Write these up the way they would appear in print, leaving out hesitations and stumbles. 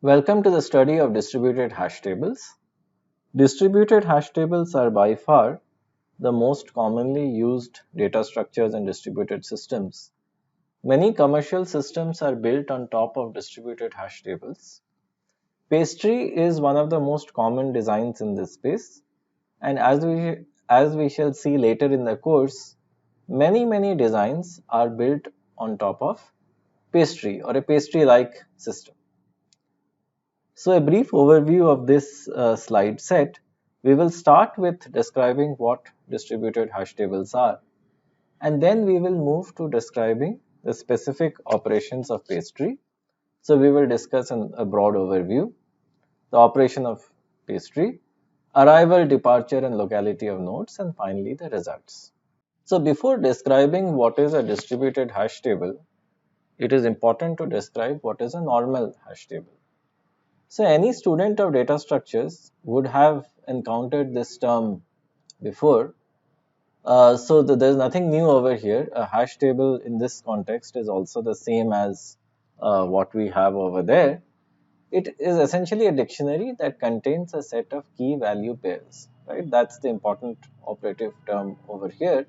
Welcome to the study of distributed hash tables. Distributed hash tables are by far the most commonly used data structures in distributed systems. Many commercial systems are built on top of distributed hash tables. Pastry is one of the most common designs in this space, and as we shall see later in the course, many designs are built on top of pastry or a pastry-like system. So a brief overview of this slide set. We will start with describing what distributed hash tables are, and then we will move to describing the specific operations of pastry. So we will discuss a broad overview, the operation of pastry, arrival, departure and locality of nodes, and finally the results. So before describing what is a distributed hash table, it is important to describe what is a normal hash table. So any student of data structures would have encountered this term before. There's nothing new over here. A hash table in this context is also the same as what we have over there. It is essentially a dictionary that contains a set of key value pairs, right? That's the important operative term over here.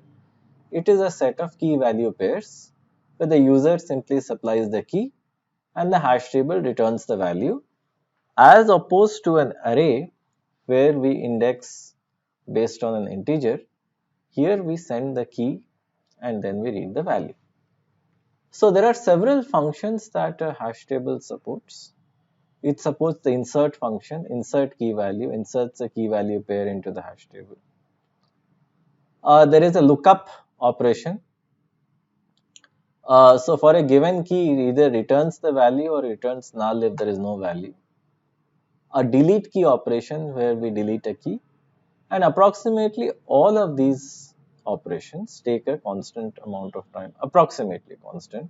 It is a set of key value pairs where the user simply supplies the key and the hash table returns the value, as opposed to an array where we index based on an integer. Here we send the key and then we read the value. So there are several functions that a hash table supports. It supports the insert function, insert key value, inserts a key value pair into the hash table. There is a lookup operation. So for a given key, it either returns the value or returns null if there is no value. A delete key operation where we delete a key, and approximately all of these operations take a constant amount of time, approximately constant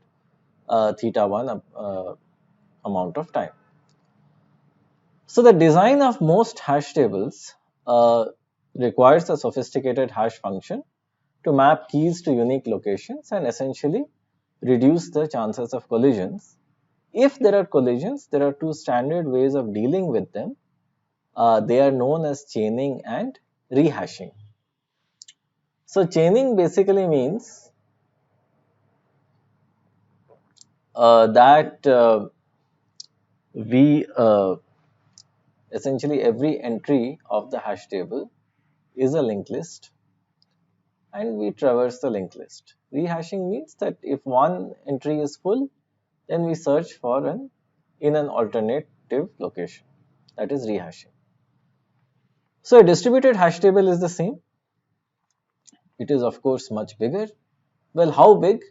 theta 1 amount of time. So the design of most hash tables requires a sophisticated hash function to map keys to unique locations and essentially reduce the chances of collisions. If there are collisions, there are two standard ways of dealing with them. They are known as chaining and rehashing. So chaining basically means that we essentially every entry of the hash table is a linked list and we traverse the linked list. Rehashing means that if one entry is full, then we search for in an alternative location. That is rehashing. So a distributed hash table is the same. It is of course much bigger. Well, how big?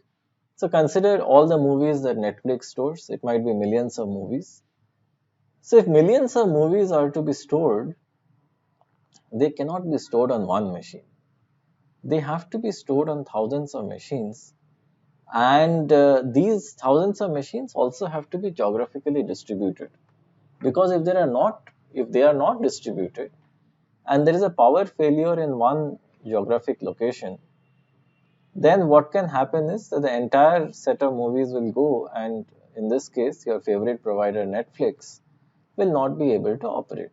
So consider all the movies that Netflix stores. It might be millions of movies. So if millions of movies are to be stored, they cannot be stored on one machine. They have to be stored on thousands of machines, and these thousands of machines also have to be geographically distributed, because if they are not distributed and there is a power failure in one geographic location, then what can happen is that the entire set of movies will go, and in this case your favorite provider Netflix will not be able to operate.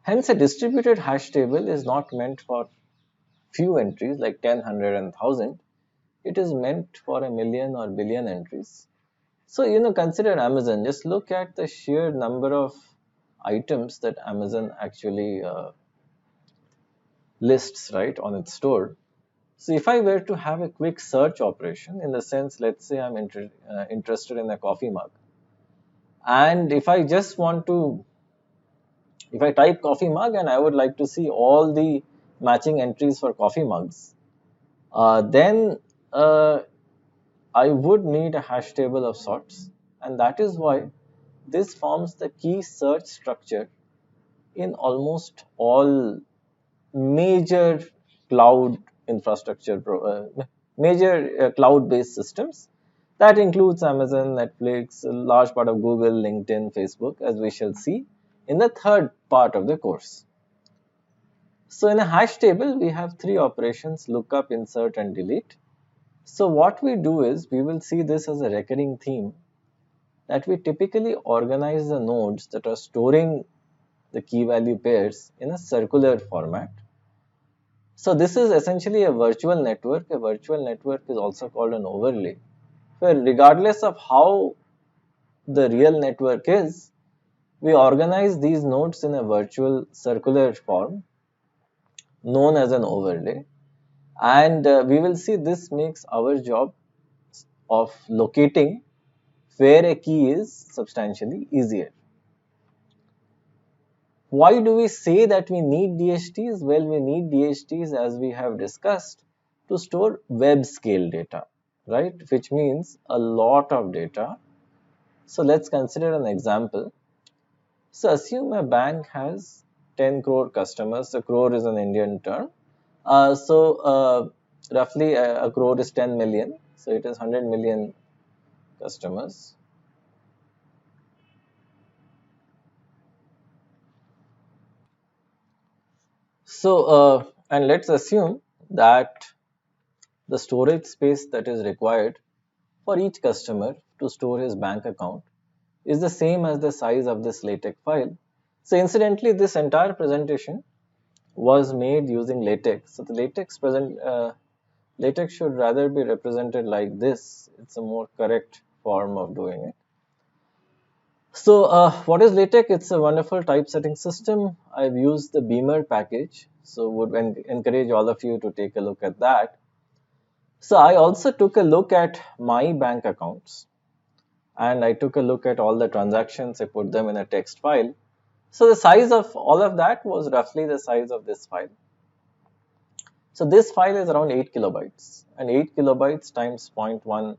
Hence a distributed hash table is not meant for few entries like 10, 100 and 1000. It is meant for a million or billion entries. So consider Amazon. Just look at the sheer number of items that Amazon actually lists, right, on its store. So if I were to have a quick search operation, in the sense, let's say I'm interested in a coffee mug, and if I type coffee mug and I would like to see all the matching entries for coffee mugs, then I would need a hash table of sorts, and that is why this forms the key search structure in almost all major cloud infrastructure, major cloud-based systems. That includes Amazon, Netflix, a large part of Google, LinkedIn, Facebook, as we shall see in the third part of the course. So in a hash table, we have three operations: lookup, insert, and delete. So what we do is we will see this as a recurring theme. that we typically organize the nodes that are storing the key value pairs in a circular format. So this is essentially a virtual network. A virtual network is also called an overlay, where regardless of how the real network is, we organize these nodes in a virtual circular form known as an overlay. And we will see this makes our job of locating where a key is substantially easier. Why do we say that we need DHTs? Well, we need DHTs, as we have discussed, to store web scale data, right? Which means a lot of data. So let's consider an example. So assume a bank has 10 crore customers. A crore is an Indian term. Roughly a crore is 10 million. So it is 100 million customers. And let's assume that the storage space that is required for each customer to store his bank account is the same as the size of this LaTeX file. So incidentally, this entire presentation was made using LaTeX. So the LaTeX should rather be represented like this. It's a more correct form of doing it. So what is LaTeX? It's a wonderful typesetting system. I've used the Beamer package, so would encourage all of you to take a look at that. So I also took a look at my bank accounts, and I took a look at all the transactions. I put them in a text file. So the size of all of that was roughly the size of this file. So this file is around 8 kilobytes, and 8 kilobytes times 0.1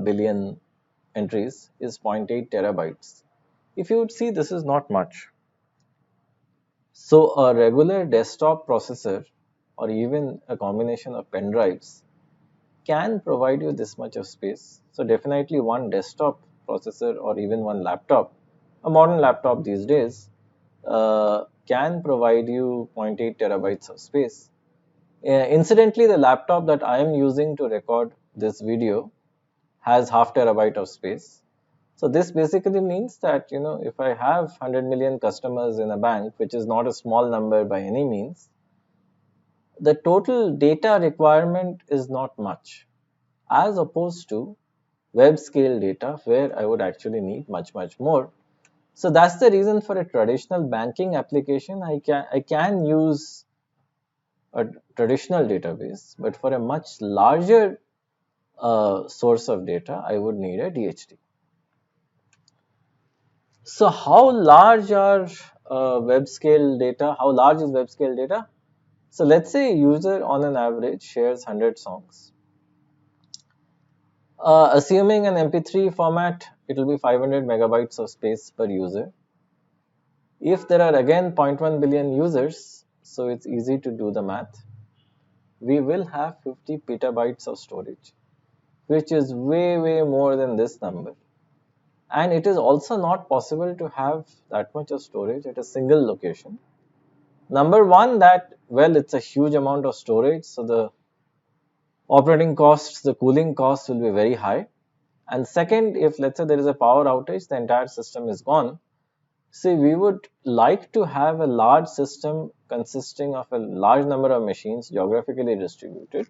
billion entries is 0.8 terabytes. If you would see, this is not much. So a regular desktop processor or even a combination of pen drives can provide you this much of space. So definitely one desktop processor or even one laptop, a modern laptop these days, can provide you 0.8 terabytes of space. Incidentally, the laptop that I am using to record this video has half terabyte of space. So this basically means that, if I have 100 million customers in a bank, which is not a small number by any means, the total data requirement is not much, as opposed to web scale data, where I would actually need much more. So that's the reason for a traditional banking application, I can use a traditional database, but for a much larger source of data, I would need a DHT. So how large are web scale data? How large is web scale data? So let's say a user on an average shares 100 songs. Assuming an MP3 format, it will be 500 megabytes of space per user. If there are again 0.1 billion users, so it's easy to do the math. We will have 50 petabytes of storage, which is way more than this number. And it is also not possible to have that much of storage at a single location. Number one, that, well, it's a huge amount of storage, so the operating costs, the cooling costs will be very high. And second, if let's say there is a power outage, the entire system is gone. See, we would like to have a large system consisting of a large number of machines geographically distributed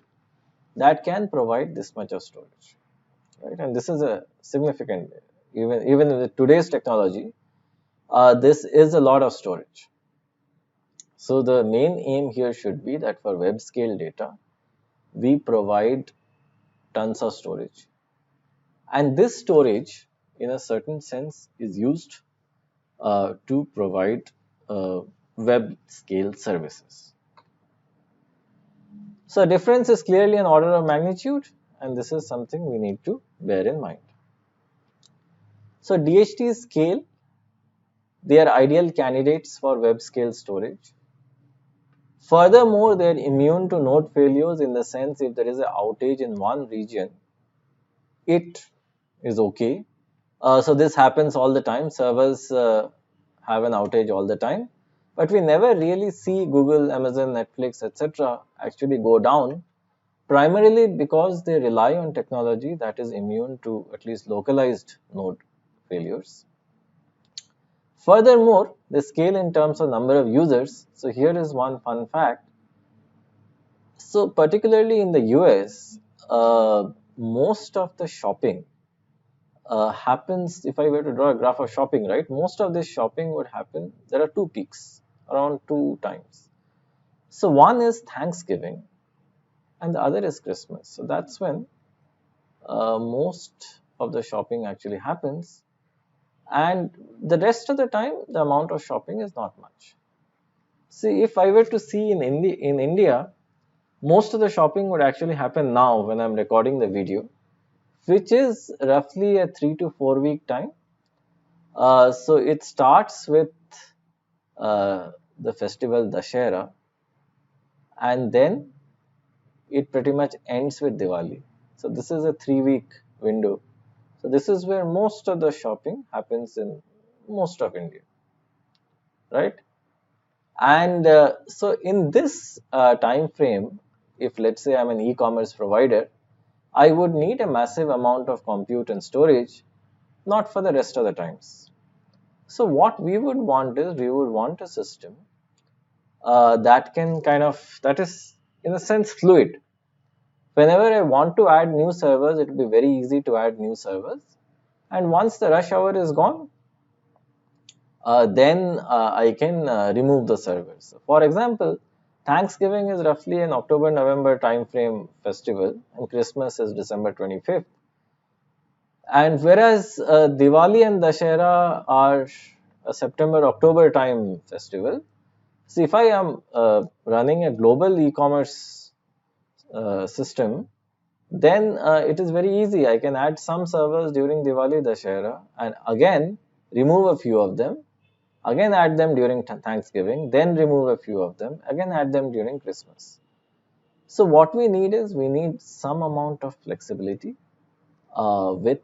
that can provide this much of storage, right? And this is a significant, even with today's technology, this is a lot of storage. So the main aim here should be that for web scale data, we provide tons of storage. And this storage, in a certain sense, is used to provide web scale services. So difference is clearly an order of magnitude, and this is something we need to bear in mind. So DHT scale, they are ideal candidates for web scale storage. Furthermore, they are immune to node failures, in the sense if there is an outage in one region, it is okay. So this happens all the time. Servers have an outage all the time, but we never really see Google, Amazon, Netflix, etc. actually go down primarily because they rely on technology that is immune to at least localized node failures. Furthermore, they scale in terms of number of users. So here is one fun fact. So particularly in the US, most of the shopping happens, if I were to draw a graph of shopping, right, most of this shopping would happen, there are two peaks, around two times. So one is Thanksgiving and the other is Christmas. So that's when most of the shopping actually happens, and the rest of the time the amount of shopping is not much. See, if I were to see in India, most of the shopping would actually happen now when I'm recording the video, which is roughly a 3 to 4 week time. So it starts with the festival Dashera, and then it pretty much ends with Diwali. So this is a 3 week window. So this is where most of the shopping happens in most of India, right? And so in this time frame, if let's say I'm an e-commerce provider, I would need a massive amount of compute and storage, not for the rest of the times. So what we would want is, we would want a system that can that is in a sense fluid. Whenever I want to add new servers, it will be very easy to add new servers. And once the rush hour is gone, then I can remove the servers. For example, Thanksgiving is roughly an October-November timeframe festival, and Christmas is December 25th. And whereas Diwali and Dashera are a September-October time festival, see, if I am running a global e-commerce system, then it is very easy. I can add some servers during Diwali, Dashera, and again remove a few of them, again add them during Thanksgiving, then remove a few of them, again add them during Christmas. So what we need is, we need some amount of flexibility with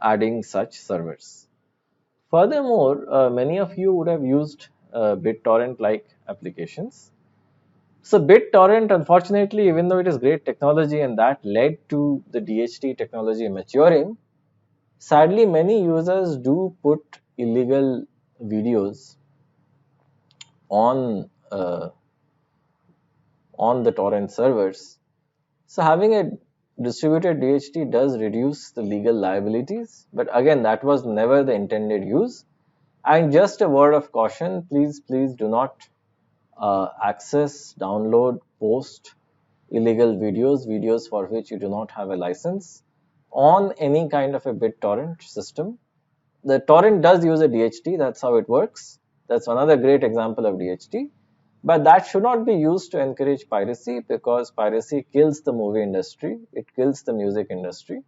adding such servers. Furthermore, many of you would have used BitTorrent-like applications. So BitTorrent, unfortunately, even though it is great technology and that led to the DHT technology maturing, sadly many users do put illegal videos on the torrent servers. So having a distributed DHT does reduce the legal liabilities, but again, that was never the intended use. And just a word of caution, please do not access, download, post illegal videos for which you do not have a license on any kind of a BitTorrent system. The torrent does use a DHT, that's how it works. That's another great example of DHT. But that should not be used to encourage piracy, because piracy kills the movie industry, it kills the music industry.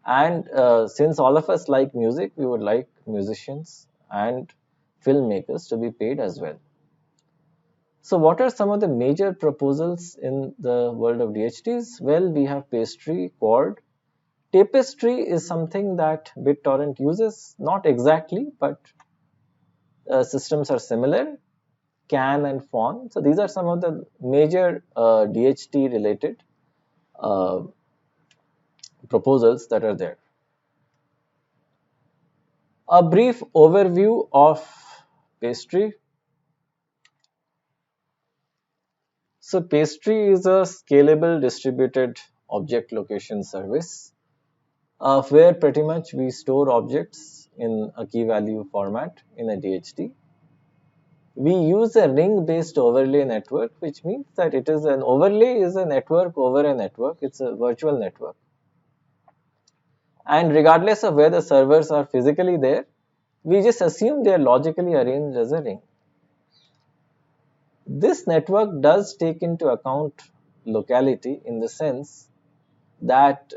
And since all of us like music, we would like musicians and filmmakers to be paid as well. So what are some of the major proposals in the world of DHTs? Well, we have Pastry, Quard. Tapestry is something that BitTorrent uses, not exactly, but systems are similar. CAN and FON. So these are some of the major DHT related proposals that are there. A brief overview of Pastry. So Pastry is a scalable distributed object location service where pretty much we store objects in a key value format in a DHT. We use a ring based overlay network, which means that it is an overlay is a network over a network. It's a virtual network. And regardless of where the servers are physically there, we just assume they are logically arranged as a ring. This network does take into account locality, in the sense that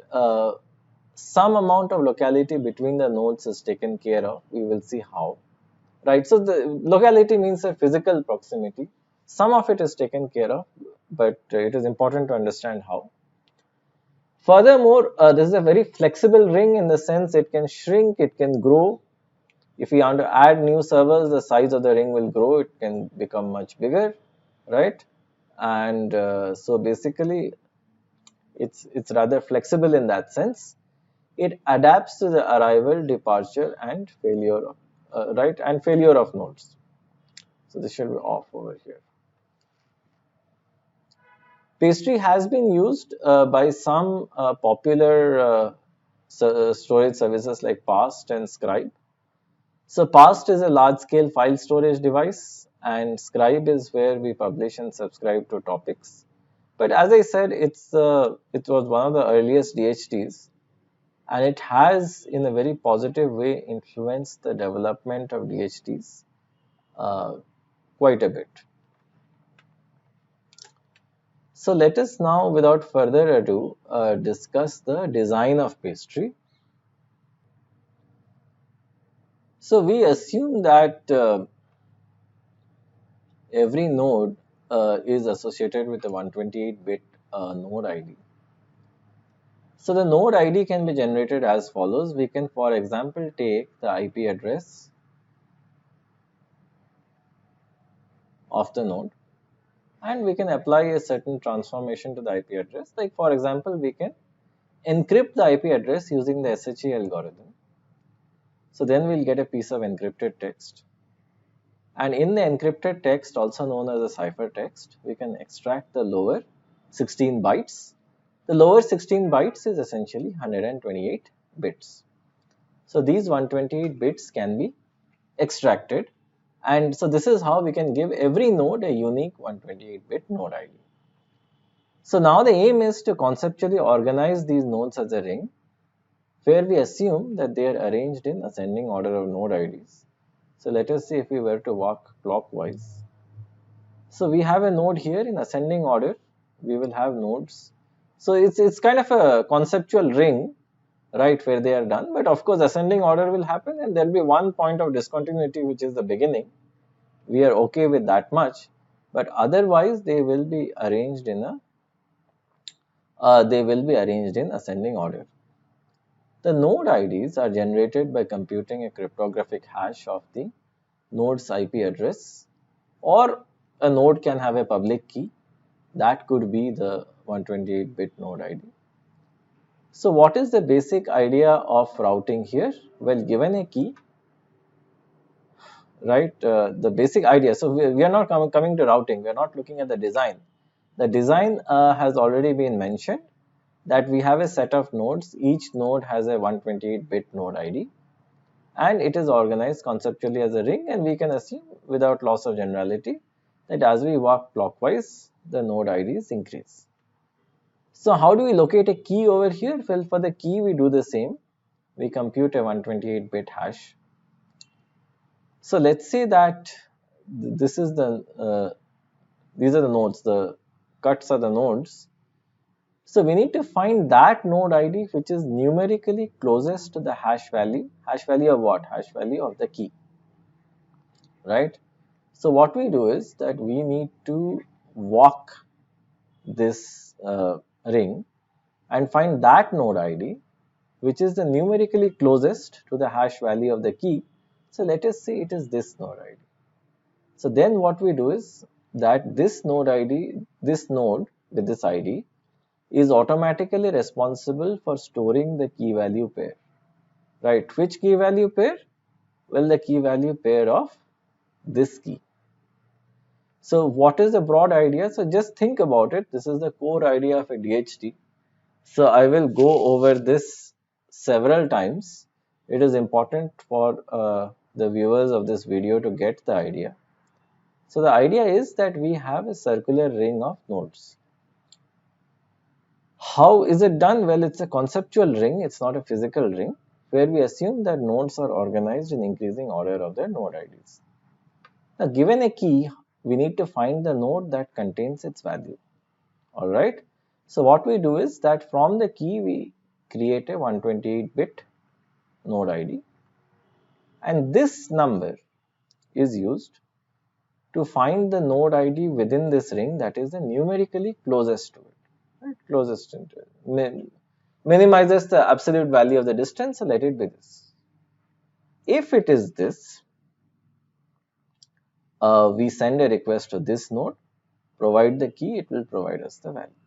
some amount of locality between the nodes is taken care of. We will see how. Right, so the locality means a physical proximity. Some of it is taken care of, but it is important to understand how. Furthermore, this is a very flexible ring, in the sense it can shrink, it can grow. If we want to add new servers, the size of the ring will grow, it can become much bigger, right? and so basically it's rather flexible in that sense. It adapts to the arrival, departure, and failure of right and failure of nodes. So this should be off over here. Pastry has been used by some popular storage services like Past and Scribe. So Past is a large-scale file storage device, and Scribe is where we publish and subscribe to topics. But as I said, it was one of the earliest DHTs, and it has, in a very positive way, influenced the development of DHTs uh, quite a bit. So let us now, without further ado, discuss the design of Pastry. So we assume that every node is associated with a 128-bit node ID. So the node ID can be generated as follows. We can, for example, take the IP address of the node, and we can apply a certain transformation to the IP address. Like for example, we can encrypt the IP address using the SHA algorithm. So then we'll get a piece of encrypted text. And in the encrypted text, also known as a ciphertext, we can extract the lower 16 bytes. The lower 16 bytes is essentially 128 bits. So these 128 bits can be extracted. And so this is how we can give every node a unique 128-bit node ID. So now the aim is to conceptually organize these nodes as a ring, where we assume that they are arranged in ascending order of node IDs. So let us see if we were to walk clockwise. So we have a node here in ascending order. We will have nodes. So it's kind of a conceptual ring, right, where they are done. But of course, ascending order will happen, and there will be one point of discontinuity, which is the beginning. We are okay with that much, but otherwise they will be arranged in ascending order. The node IDs are generated by computing a cryptographic hash of the node's IP address, or a node can have a public key. That could be the 128-bit node ID. So what is the basic idea of routing here? Well, given a key, right, the basic idea. So we are not coming to routing. We are not looking at the design. The design has already been mentioned, that we have a set of nodes. Each node has a 128-bit node ID, and it is organized conceptually as a ring, and we can assume without loss of generality that as we walk clockwise, the node IDs increase. So how do we locate a key over here? Well, for the key we do the same. We compute a 128-bit hash. So let's say that this is these are the nodes, the cuts are the nodes. So we need to find that node ID which is numerically closest to the hash value. Hash value of what? Hash value of the key, right? So what we do is that we need to walk this ring and find that node ID which is the numerically closest to the hash value of the key. So let us say it is this node ID. So then what we do is that this node ID, this node with this ID is automatically responsible for storing the key value pair, right? Which key value pair? Well, the key value pair of this key. So what is the broad idea? So just think about it. This is the core idea of a DHT. So I will go over this several times. It is important for the viewers of this video to get the idea. So the idea is that we have a circular ring of nodes. How is it done? Well, it's a conceptual ring, it's not a physical ring, where we assume that nodes are organized in increasing order of their node IDs. Now, given a key, we need to find the node that contains its value. Alright. So what we do is that from the key, we create a 128-bit node ID. And this number is used to find the node ID within this ring that is the numerically closest to it. Right? Closest into it. Minimizes the absolute value of the distance, so let it be this. If it is this, we send a request to this node, provide the key, it will provide us the value.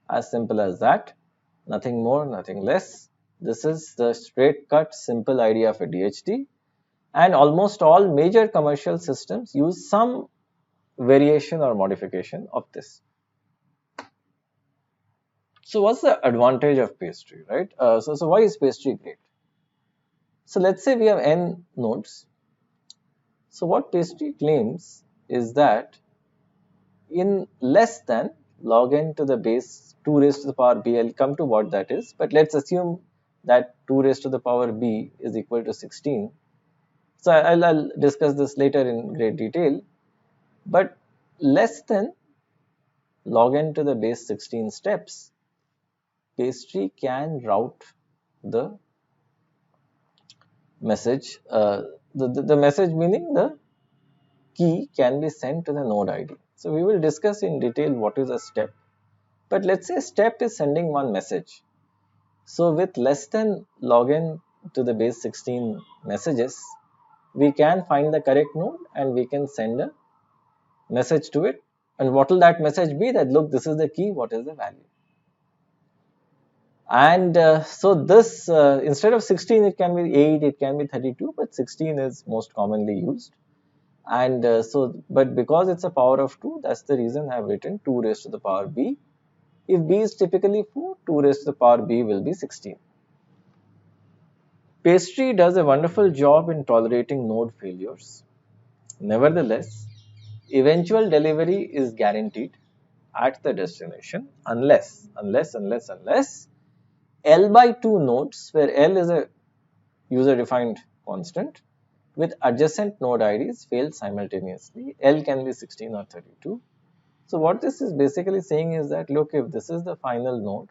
As simple as that, nothing more, nothing less. This is the straight cut simple idea of a DHT, and almost all major commercial systems use some variation or modification of this. So what's the advantage of pastry, right? So why is pastry great? So let's say we have n nodes. So what pastry claims is that in less than log n to the base 2 raised to the power b, I'll come to what that is, but let's assume that 2 raised to the power b is equal to 16. So I'll discuss this later in great detail, but less than log n to the base 16 steps, pastry can route the message, the message meaning the key can be sent to the node ID. So we will discuss in detail what is a step, but let's say step is sending one message. So with less than log n to the base 16 messages, we can find the correct node and we can send a message to it. And what will that message be? That look, this is the key, what is the value? And so this, instead of 16, it can be 8, it can be 32, but 16 is most commonly used. And but because it's a power of 2, that's the reason I have written 2 raised to the power b. If b is typically 4, 2 raised to the power b will be 16. Pastry does a wonderful job in tolerating node failures. Nevertheless, eventual delivery is guaranteed at the destination unless L by 2 nodes, where L is a user defined constant, with adjacent node IDs fail simultaneously. L can be 16 or 32. So what this is basically saying is that, look, if this is the final node,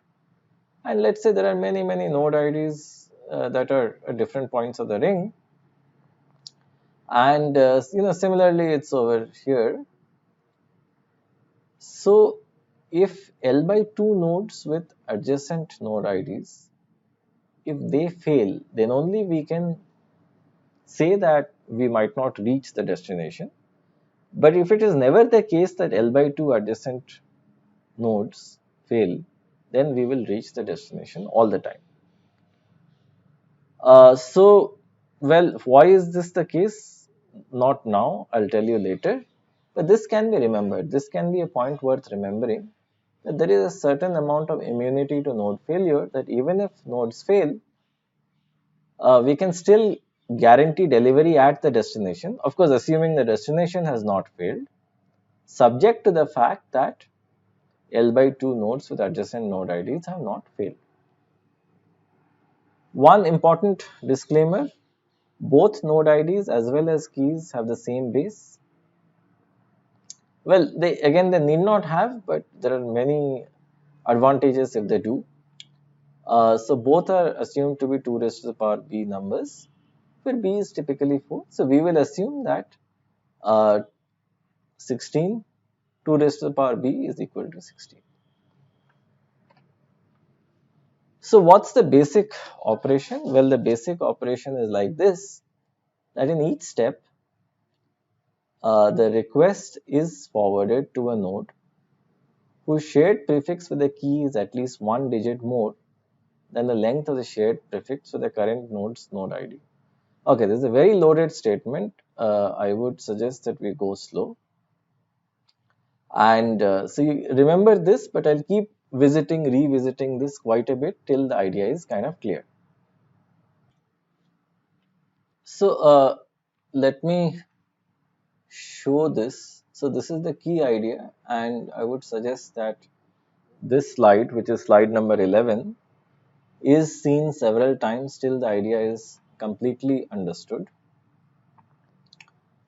and let's say there are many node IDs that are at different points of the ring, and similarly it's over here. So if L by 2 nodes with adjacent node IDs, if they fail, then only we can say that we might not reach the destination. But if it is never the case that L by 2 adjacent nodes fail, then we will reach the destination all the time. Well, why is this the case? Not now, I'll tell you later. But this can be remembered. This can be a point worth remembering, that there is a certain amount of immunity to node failure, that even if nodes fail, we can still guarantee delivery at the destination. Of course, assuming the destination has not failed, subject to the fact that L by 2 nodes with adjacent node IDs have not failed. One important disclaimer, both node IDs as well as keys have the same base. Well, they need not have, but there are many advantages if they do. So both are assumed to be 2 raised to the power b numbers, where b is typically 4. So we will assume that 16, 2 raised to the power b is equal to 16. So what's the basic operation? Well, the basic operation is like this, that in each step, the request is forwarded to a node whose shared prefix with the key is at least one digit more than the length of the shared prefix with the current node's node ID. Okay, this is a very loaded statement. I would suggest that we go slow. And so you remember this, but I'll keep revisiting this quite a bit till the idea is kind of clear. So let me show this. So this is the key idea, and I would suggest that this slide, which is slide number 11, is seen several times till the idea is completely understood.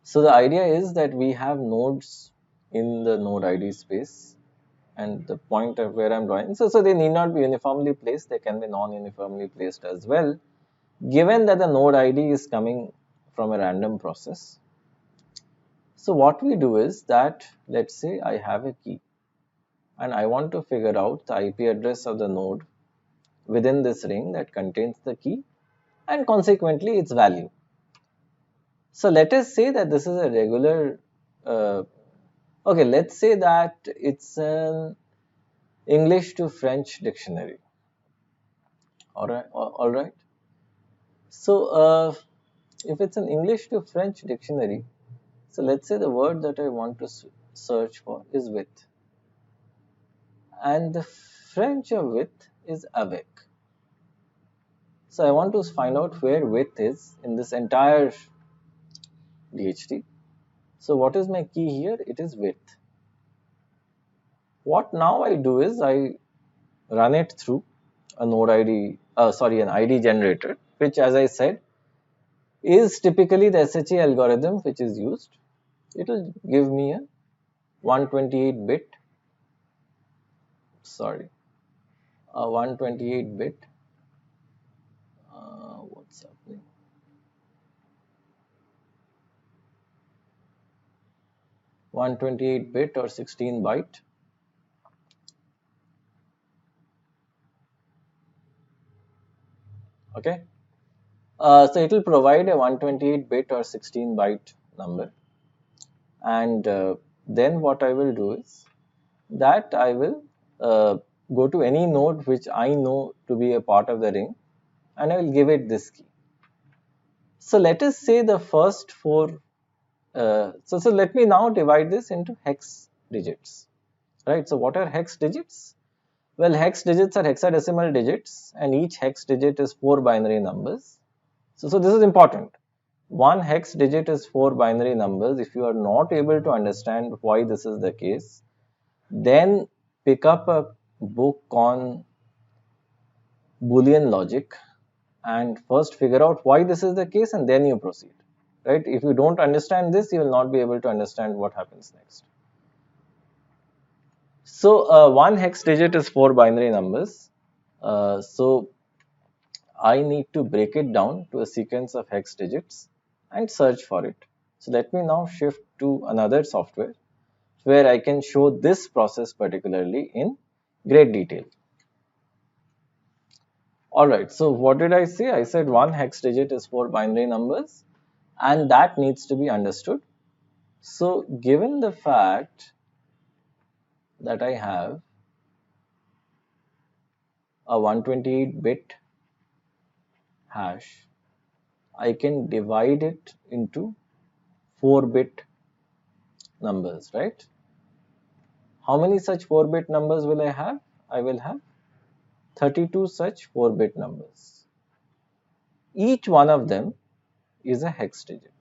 So the idea is that we have nodes in the node ID space, and the point of where I'm drawing, so they need not be uniformly placed, they can be non-uniformly placed as well, given that the node ID is coming from a random process. So what we do is that, let's say I have a key and I want to figure out the IP address of the node within this ring that contains the key and consequently its value. So let us say that this is a regular Okay, let's say that it's an English to French dictionary. All right. So, if it's an English to French dictionary, so let's say the word that I want to search for is with, and the French of with is avec. So I want to find out where with is in this entire DHT. So what is my key here? It is with. What now I do is I run it through a node ID, an ID generator, which, as I said, is typically the SHA algorithm which is used. It will give me a 128 bit, a 128 bit, what's happening? 128 bit or 16 byte. Okay. So it will provide a 128 bit or 16 byte number, and then what I will do is that I will go to any node which I know to be a part of the ring, and I will give it this key. So let us say the first four. So let me now divide this into hex digits, right? So what are hex digits? Well, hex digits are hexadecimal digits, and each hex digit is 4 binary numbers. So this is important. One hex digit is 4 binary numbers. If you are not able to understand why this is the case, then pick up a book on Boolean logic and first figure out why this is the case, and then you proceed. Right? If you don't understand this, you will not be able to understand what happens next. So one hex digit is 4 binary numbers. So I need to break it down to a sequence of hex digits and search for it. So let me now shift to another software where I can show this process particularly in great detail. Alright, so what did I say? I said one hex digit is 4 binary numbers, and that needs to be understood. So given the fact that I have a 128 bit hash, I can divide it into 4 bit numbers, right? How many such 4 bit numbers will I have? I will have 32 such 4 bit numbers. Each one of them is a hex digit.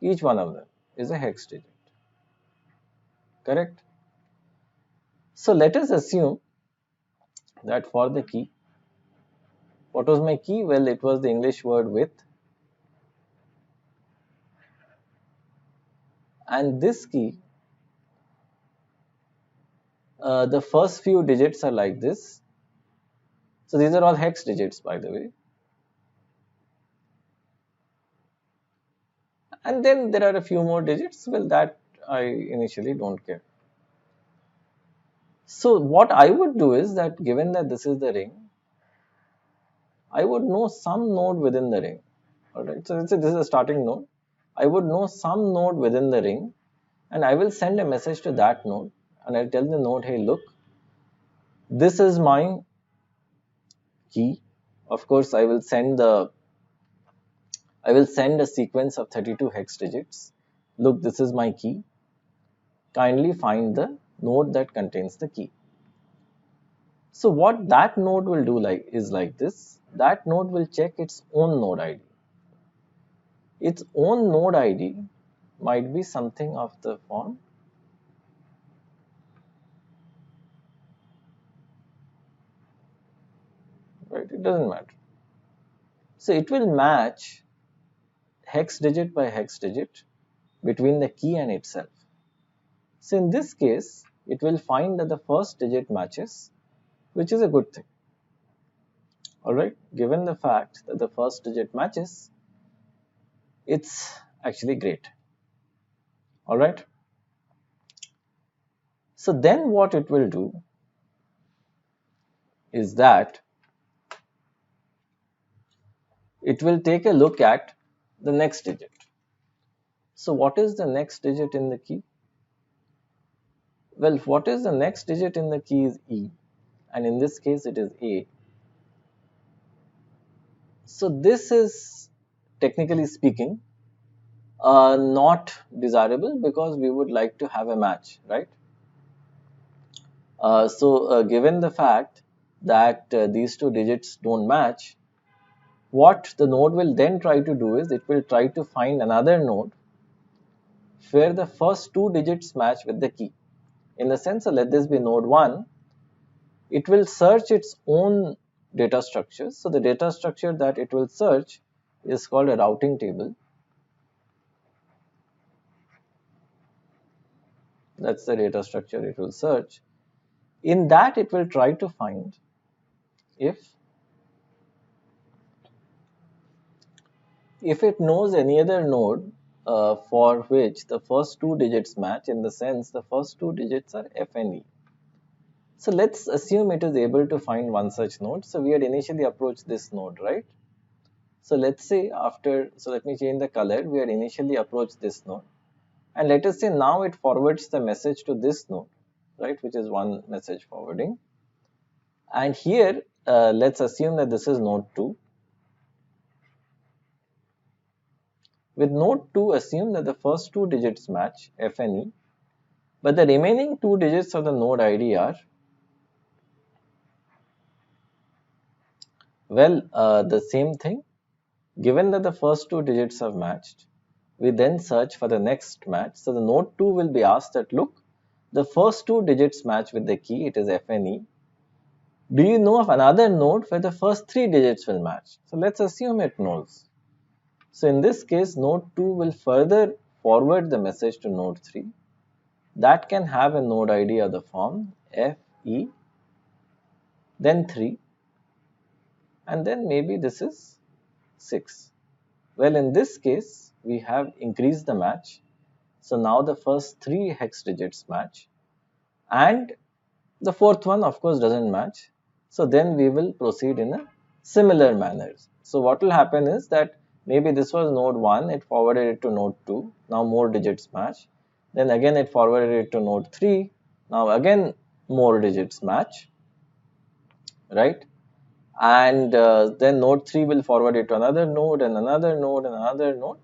Each one of them is a hex digit. Correct? So let us assume that for the key, what was my key? Well, it was the English word with, and this key, the first few digits are like this. So these are all hex digits, by the way. And then there are a few more digits. Well, that I initially don't care. So what I would do is that given that this is the ring, I would know some node within the ring. Alright, so let's say this is a starting node. I would know some node within the ring, and I will send a message to that node, and I'll tell the node, hey, look, this is my key. Of course, I will send a sequence of 32 hex digits. Look, this is my key. Kindly find the node that contains the key. So what that node will do is like this. That node will check its own node ID. Its own node ID might be something of the form right, it doesn't matter. So it will match hex digit by hex digit between the key and itself. So in this case, it will find that the first digit matches, which is a good thing. Alright, given the fact that the first digit matches, it's actually great. Alright. So then what it will do is that it will take a look at the next digit. So what is the next digit in the key? Well, what is the next digit in the key is E, and in this case it is A. So this is, technically speaking, not desirable because we would like to have a match, right? Given the fact that these two digits don't match, what the node will then try to do is it will try to find another node where the first two digits match with the key. In the sense, let this be node 1, it will search its own data structures. So the data structure that it will search is called a routing table. That's the data structure it will search. In that, it will try to find if it knows any other node for which the first two digits match, in the sense the first two digits are F and E. So let's assume it is able to find one such node. So we had initially approached this node, right? So let's say let me change the color. We had initially approached this node. And let us say now it forwards the message to this node, right, which is one message forwarding. And here, let's assume that this is node 2. With node 2, assume that the first two digits match, F and E, but the remaining two digits of the node ID are, well, the same thing. Given that the first two digits have matched, we then search for the next match. So the node 2 will be asked that, look, the first two digits match with the key, it is F and E. Do you know of another node where the first three digits will match? So let's assume it knows. So in this case, node 2 will further forward the message to node 3. That can have a node ID of the form F, E, then 3, and then maybe this is 6. Well, in this case, we have increased the match. So now the first three hex digits match, and the fourth one, of course, doesn't match. So then we will proceed in a similar manner. So what will happen is that maybe this was node 1, it forwarded it to node 2, now more digits match. Then again it forwarded it to node 3, now again more digits match, right? And then node 3 will forward it to another node and another node and another node.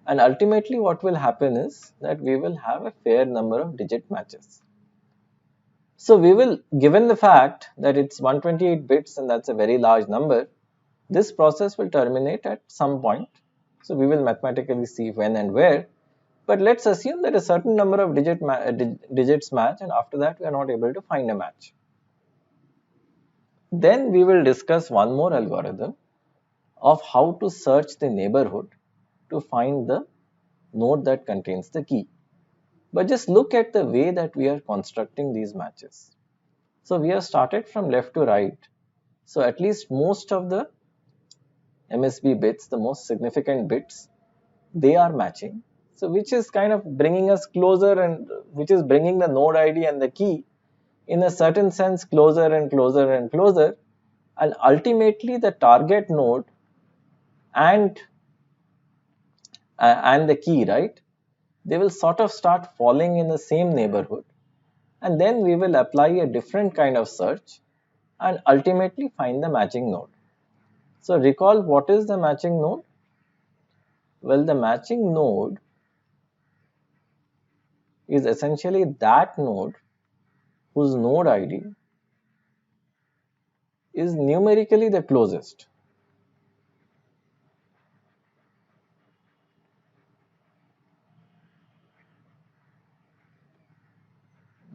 And ultimately what will happen is that we will have a fair number of digit matches. So we will, given the fact that it's 128 bits and that's a very large number, this process will terminate at some point. So we will mathematically see when and where. But let's assume that a certain number of digits match, and after that we are not able to find a match. Then we will discuss one more algorithm of how to search the neighborhood to find the node that contains the key. But just look at the way that we are constructing these matches. So we have started from left to right. So at least most of the MSB bits, the most significant bits, they are matching. So which is kind of bringing us closer, and which is bringing the node ID and the key in a certain sense closer and closer and closer. And ultimately the target node and the key, right, they will sort of start falling in the same neighborhood, and then we will apply a different kind of search and ultimately find the matching node. So recall, what is the matching node? Well, the matching node is essentially that node whose node ID is numerically the closest.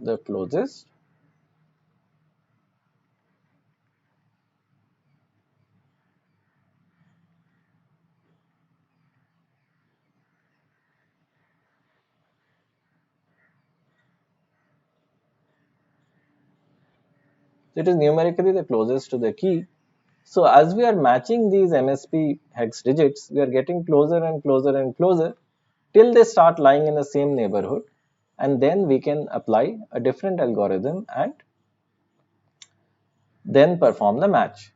The closest it is numerically the closest to the key. So as we are matching these MSB hex digits, we are getting closer and closer and closer till they start lying in the same neighborhood, and then we can apply a different algorithm and then perform the match.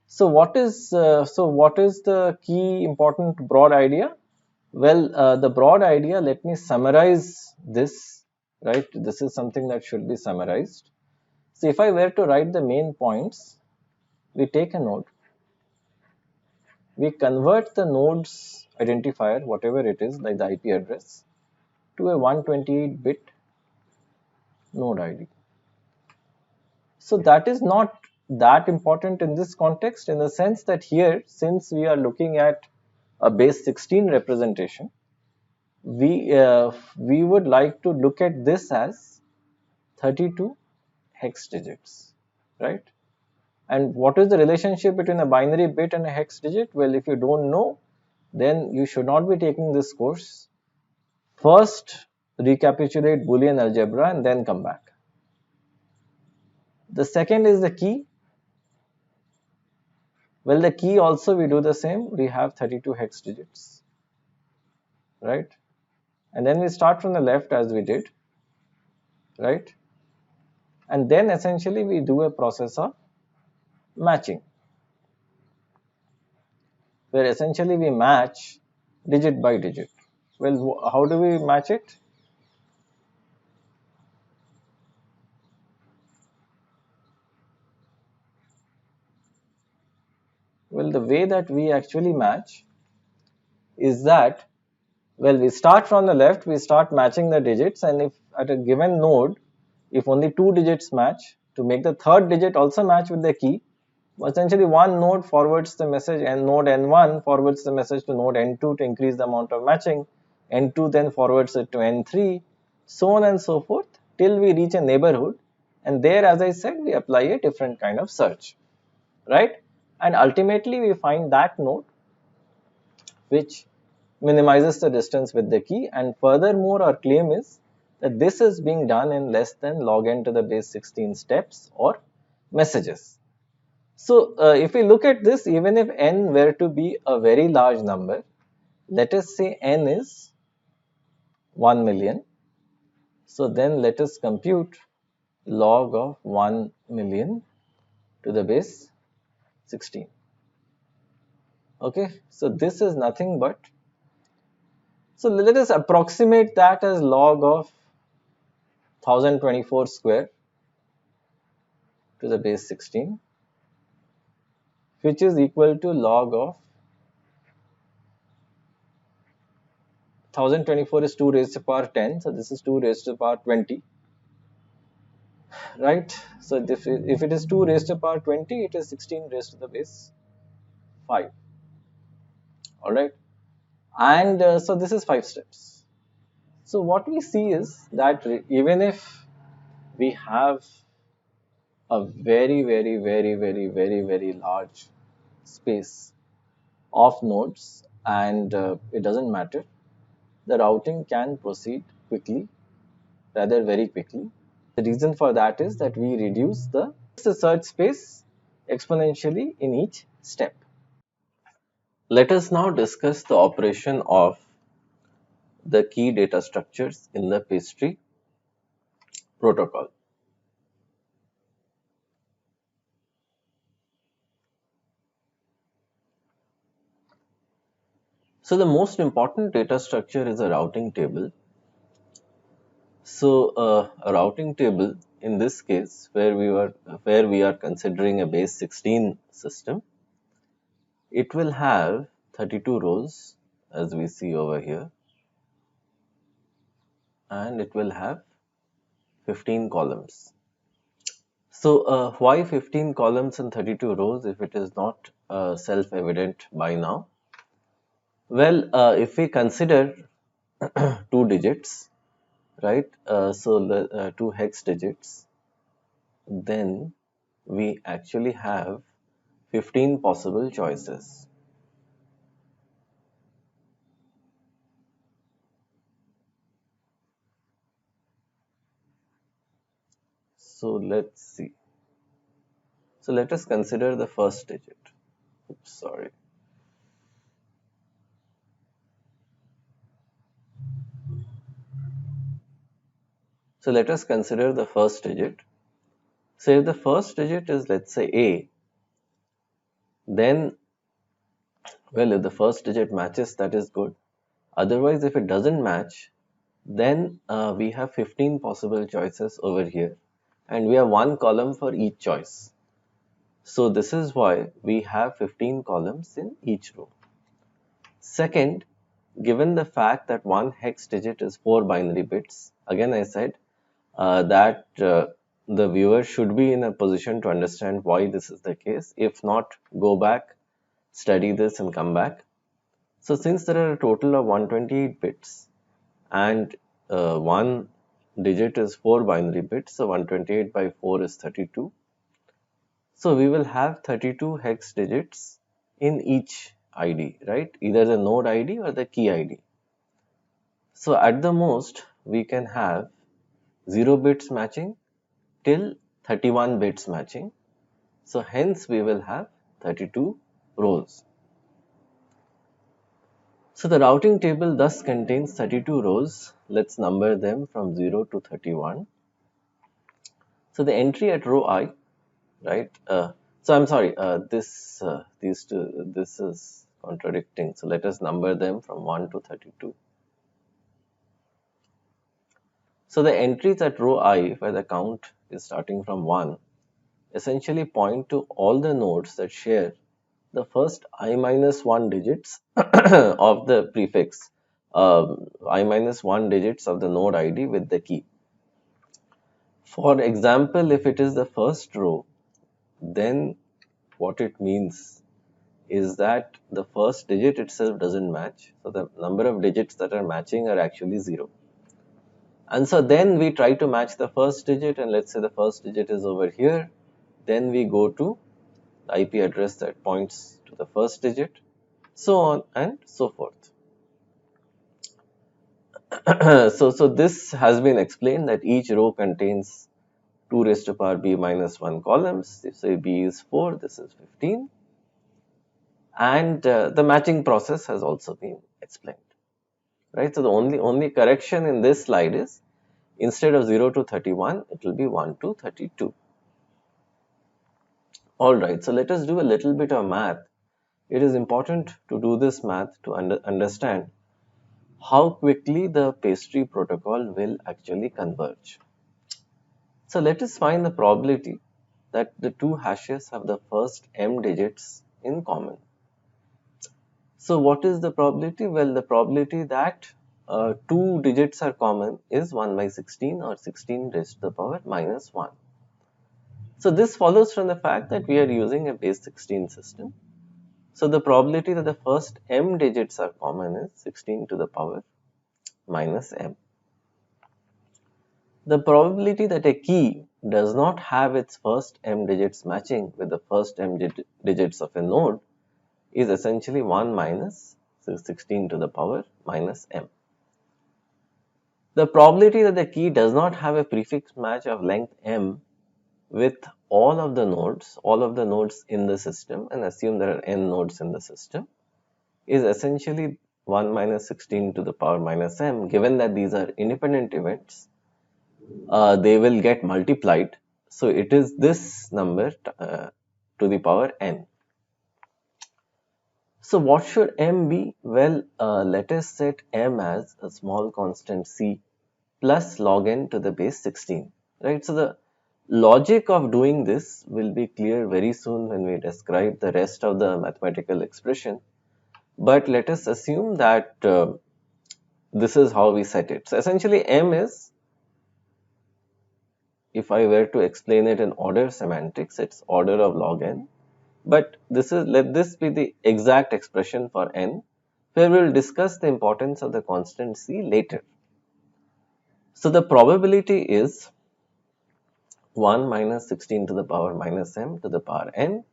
So what is the key important broad idea? Well, the broad idea, let me summarize this right? This is something that should be summarized. So if I were to write the main points, we take a node, we convert the node's identifier, whatever it is, like the IP address, to a 128-bit node ID. So that is not that important in this context, in the sense that here, since we are looking at a base 16 representation, we would like to look at this as 32 hex digits, right? And what is the relationship between a binary bit and a hex digit? Well, if you don't know, then you should not be taking this course. First, recapitulate Boolean algebra and then come back. The second is the key. Well, the key also we do the same. We have 32 hex digits, right? And then we start from the left as we did, right? And then essentially we do a process of matching, where essentially we match digit by digit. Well, how do we match it? Well, the way that we actually match is that, well, we start from the left, we start matching the digits, and if at a given node, if only 2 digits match, to make the third digit also match with the key, essentially one node forwards the message and node n1 forwards the message to node n2 to increase the amount of matching, n2 then forwards it to n3, so on and so forth, till we reach a neighborhood, and there, as I said, we apply a different kind of search, right? And ultimately we find that node which minimizes the distance with the key, and furthermore our claim is that this is being done in less than log n to the base 16 steps or messages. So if we look at this, even if n were to be a very large number, let us say n is 1 million, so then let us compute log of 1 million to the base 16. Okay, so this is nothing but, so let us approximate that as log of 1024 square to the base 16, which is equal to log of 1024 is 2 raised to the power 10, so this is 2 raised to the power 20, right? So if it is 2 raised to the power 20, it is 16 raised to the base 5, all right? And so this is 5 steps. So what we see is that even if we have a very large space of nodes, and it doesn't matter, the routing can proceed quickly, rather very quickly. The reason for that is that we reduce the search space exponentially in each step. Let us now discuss the operation of the key data structures in the pastry protocol. So the most important data structure is a routing table. So a routing table in this case, where we are considering a base 16 system, it will have 32 rows as we see over here, and it will have 15 columns. So why 15 columns and 32 rows if it is not self-evident by now? Well, if we consider 2 digits, right, so the 2 hex digits, then we actually have 15 possible choices. So let's see. So let us consider the first digit. Oops, sorry. So let us consider the first digit. So if the first digit is, let's say, A, then, well, if the first digit matches, that is good. Otherwise, if it doesn't match, then we have 15 possible choices over here, and we have one column for each choice. So this is why we have 15 columns in each row. Second, given the fact that one hex digit is 4 binary bits, again I said that the viewer should be in a position to understand why this is the case. If not, go back, study this and come back. So since there are a total of 128 bits and one digit is 4 binary bits, so 128 by 4 is 32. So we will have 32 hex digits in each ID, right? Either the node ID or the key ID. So at the most, we can have 0 bits matching till 31 bits matching. So hence we will have 32 rows. So the routing table thus contains 32 rows. Let's number them from 0 to 31. So the entry at row I, right? So I'm sorry, this is contradicting. So let us number them from 1 to 32. So the entries at row I, where the count is starting from 1, essentially point to all the nodes that share the first I minus 1 digits of the prefix, I minus 1 digits of the node ID with the key. For example, if it is the first row, then what it means is that the first digit itself doesn't match. So the number of digits that are matching are actually 0. And so then we try to match the first digit, and let's say the first digit is over here. Then we go to the IP address that points to the first digit, so on and so forth. So this has been explained that each row contains 2 raised to power b minus 1 columns. If say b is 4, this is 15. And the matching process has also been explained. Right, so the only correction in this slide is instead of 0 to 31, it will be 1 to 32. Alright, so let us do a little bit of math. It is important to do this math to understand how quickly the pastry protocol will actually converge. So let us find the probability that the two hashes have the first m digits in common. So what is the probability? Well, the probability that two digits are common is 1 by 16 or 16 raised to the power minus 1. So this follows from the fact that we are using a base 16 system. So the probability that the first m digits are common is 16 to the power minus m. The probability that a key does not have its first m digits matching with the first m digits of a node is essentially 1 minus 16 to the power minus m. The probability that the key does not have a prefix match of length m with all of the nodes in the system, and assume there are n nodes in the system, is essentially 1 minus 16 to the power minus m. Given that these are independent events, they will get multiplied. So it is this number to the power n. So what should m be? Well, let us set m as a small constant c plus log n to the base 16, right? So the logic of doing this will be clear very soon when we describe the rest of the mathematical expression. But let us assume that this is how we set it. So essentially m is, if I were to explain it in order semantics, it's order of log n. But let this be the exact expression for n, where we will discuss the importance of the constant c later. So the probability is 1 minus 16 to the power minus m to the power n.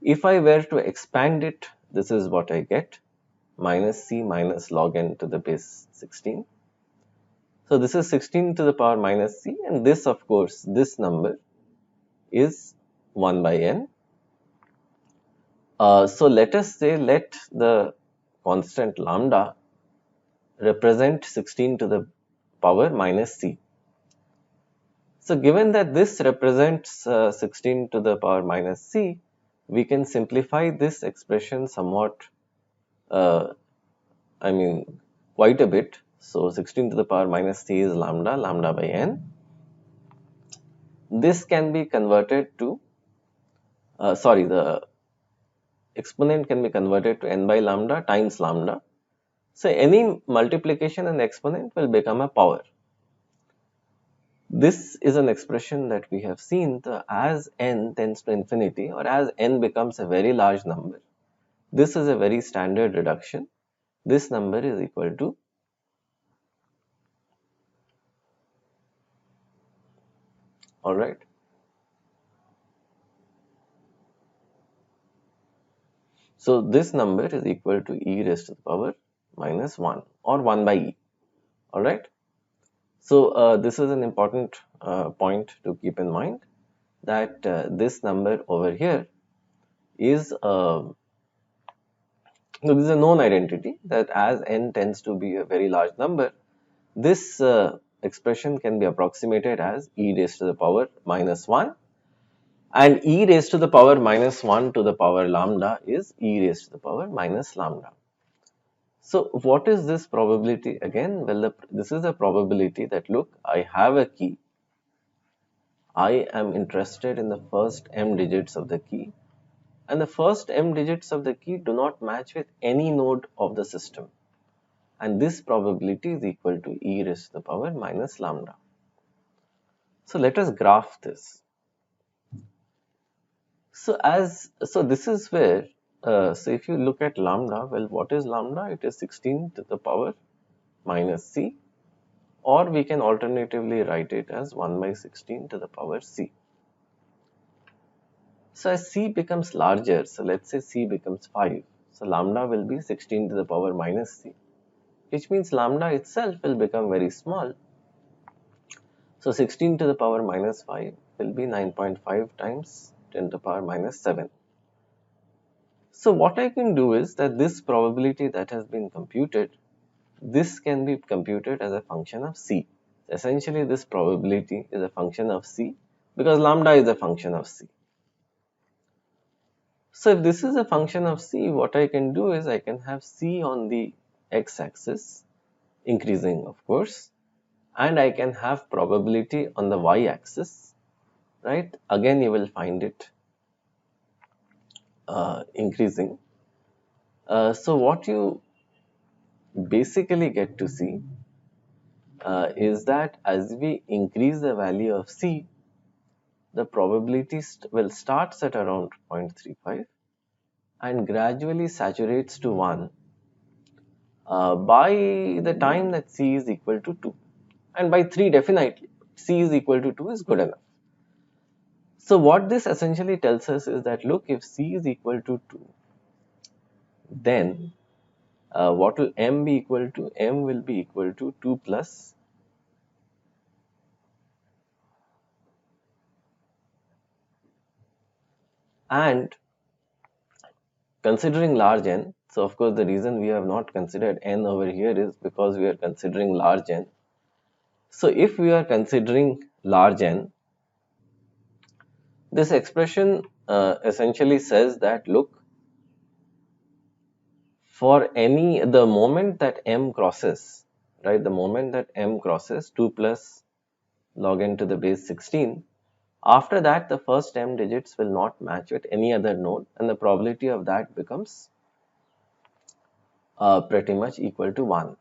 If I were to expand it, this is what I get, minus c minus log n to the base 16. So this is 16 to the power minus c, and this, of course, this number is 1 by n. So let us say, let the constant lambda represent 16 to the power minus c. So given that this represents 16 to the power minus c, we can simplify this expression somewhat, quite a bit. So 16 to the power minus c is lambda, lambda by n. This can be converted to, the exponent can be converted to n by lambda times lambda. So any multiplication in the exponent will become a power. This is an expression that we have seen as n tends to infinity, or as n becomes a very large number. This is a very standard reduction. This number is equal to alright. So this number is equal to e raised to the power minus 1 or 1 by e. Alright. So this is an important point to keep in mind, that this number over here is this is a known identity, that as n tends to be a very large number, this expression can be approximated as e raised to the power minus 1, and e raised to the power minus 1 to the power lambda is e raised to the power minus lambda. So what is this probability again? Well, this is a probability that, look, I have a key. I am interested in the first m digits of the key, and the first m digits of the key do not match with any node of the system, and this probability is equal to e raised to the power minus lambda. So let us graph this. So this is where, so if you look at lambda, well, what is lambda? It is 16 to the power minus c, or we can alternatively write it as 1 by 16 to the power c. So as c becomes larger, so let's say c becomes 5, so lambda will be 16 to the power minus c, which means lambda itself will become very small. So 16 to the power minus 5 will be 9.5 times 10 to the power minus 7. So what I can do is that this probability that has been computed, this can be computed as a function of c. Essentially, this probability is a function of c because lambda is a function of c. So if this is a function of c, what I can do is I can have c on the x-axis, increasing of course, and I can have probability on the y-axis, right? Again, you will find it increasing. So what you basically get to see is that as we increase the value of c, the probability will starts at around 0.35 and gradually saturates to 1 by the time that c is equal to 2, and by 3 definitely. C is equal to 2 is good enough. So what this essentially tells us is that, look, if c is equal to 2, then what will m be equal to? M will be equal to 2 plus and considering large n. So of course the reason we have not considered n over here is because we are considering large n. So if we are considering large n, this expression essentially says that, look, for the moment that m crosses, right, the moment that m crosses 2 plus log n to the base 16, after that the first m digits will not match with any other node, and the probability of that becomes pretty much equal to 1.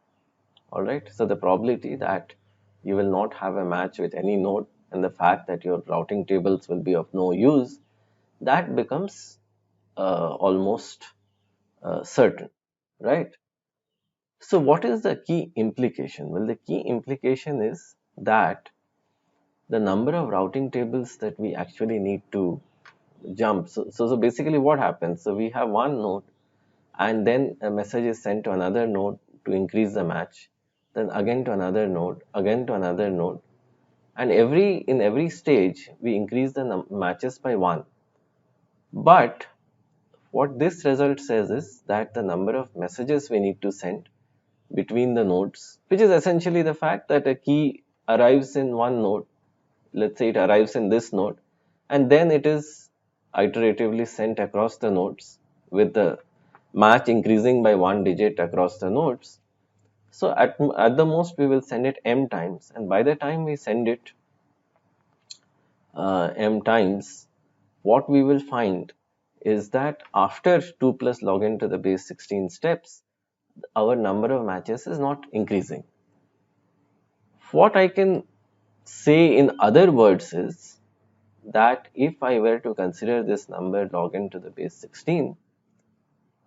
Alright, so the probability that you will not have a match with any node, and the fact that your routing tables will be of no use, that becomes almost certain, right? So what is the key implication? Well, the key implication is that the number of routing tables that we actually need to jump. So basically what happens? So we have one node, and then a message is sent to another node to increase the match, then again to another node, again to another node, and in every stage we increase the matches by 1. But what this result says is that the number of messages we need to send between the nodes, which is essentially the fact that a key arrives in one node, let's say it arrives in this node, and then it is iteratively sent across the nodes with the match increasing by 1 digit across the nodes. So at the most we will send it m times, and by the time we send it m times, what we will find is that after 2 plus log n to the base 16 steps, our number of matches is not increasing. What I can say in other words is that if I were to consider this number log n to the base 16,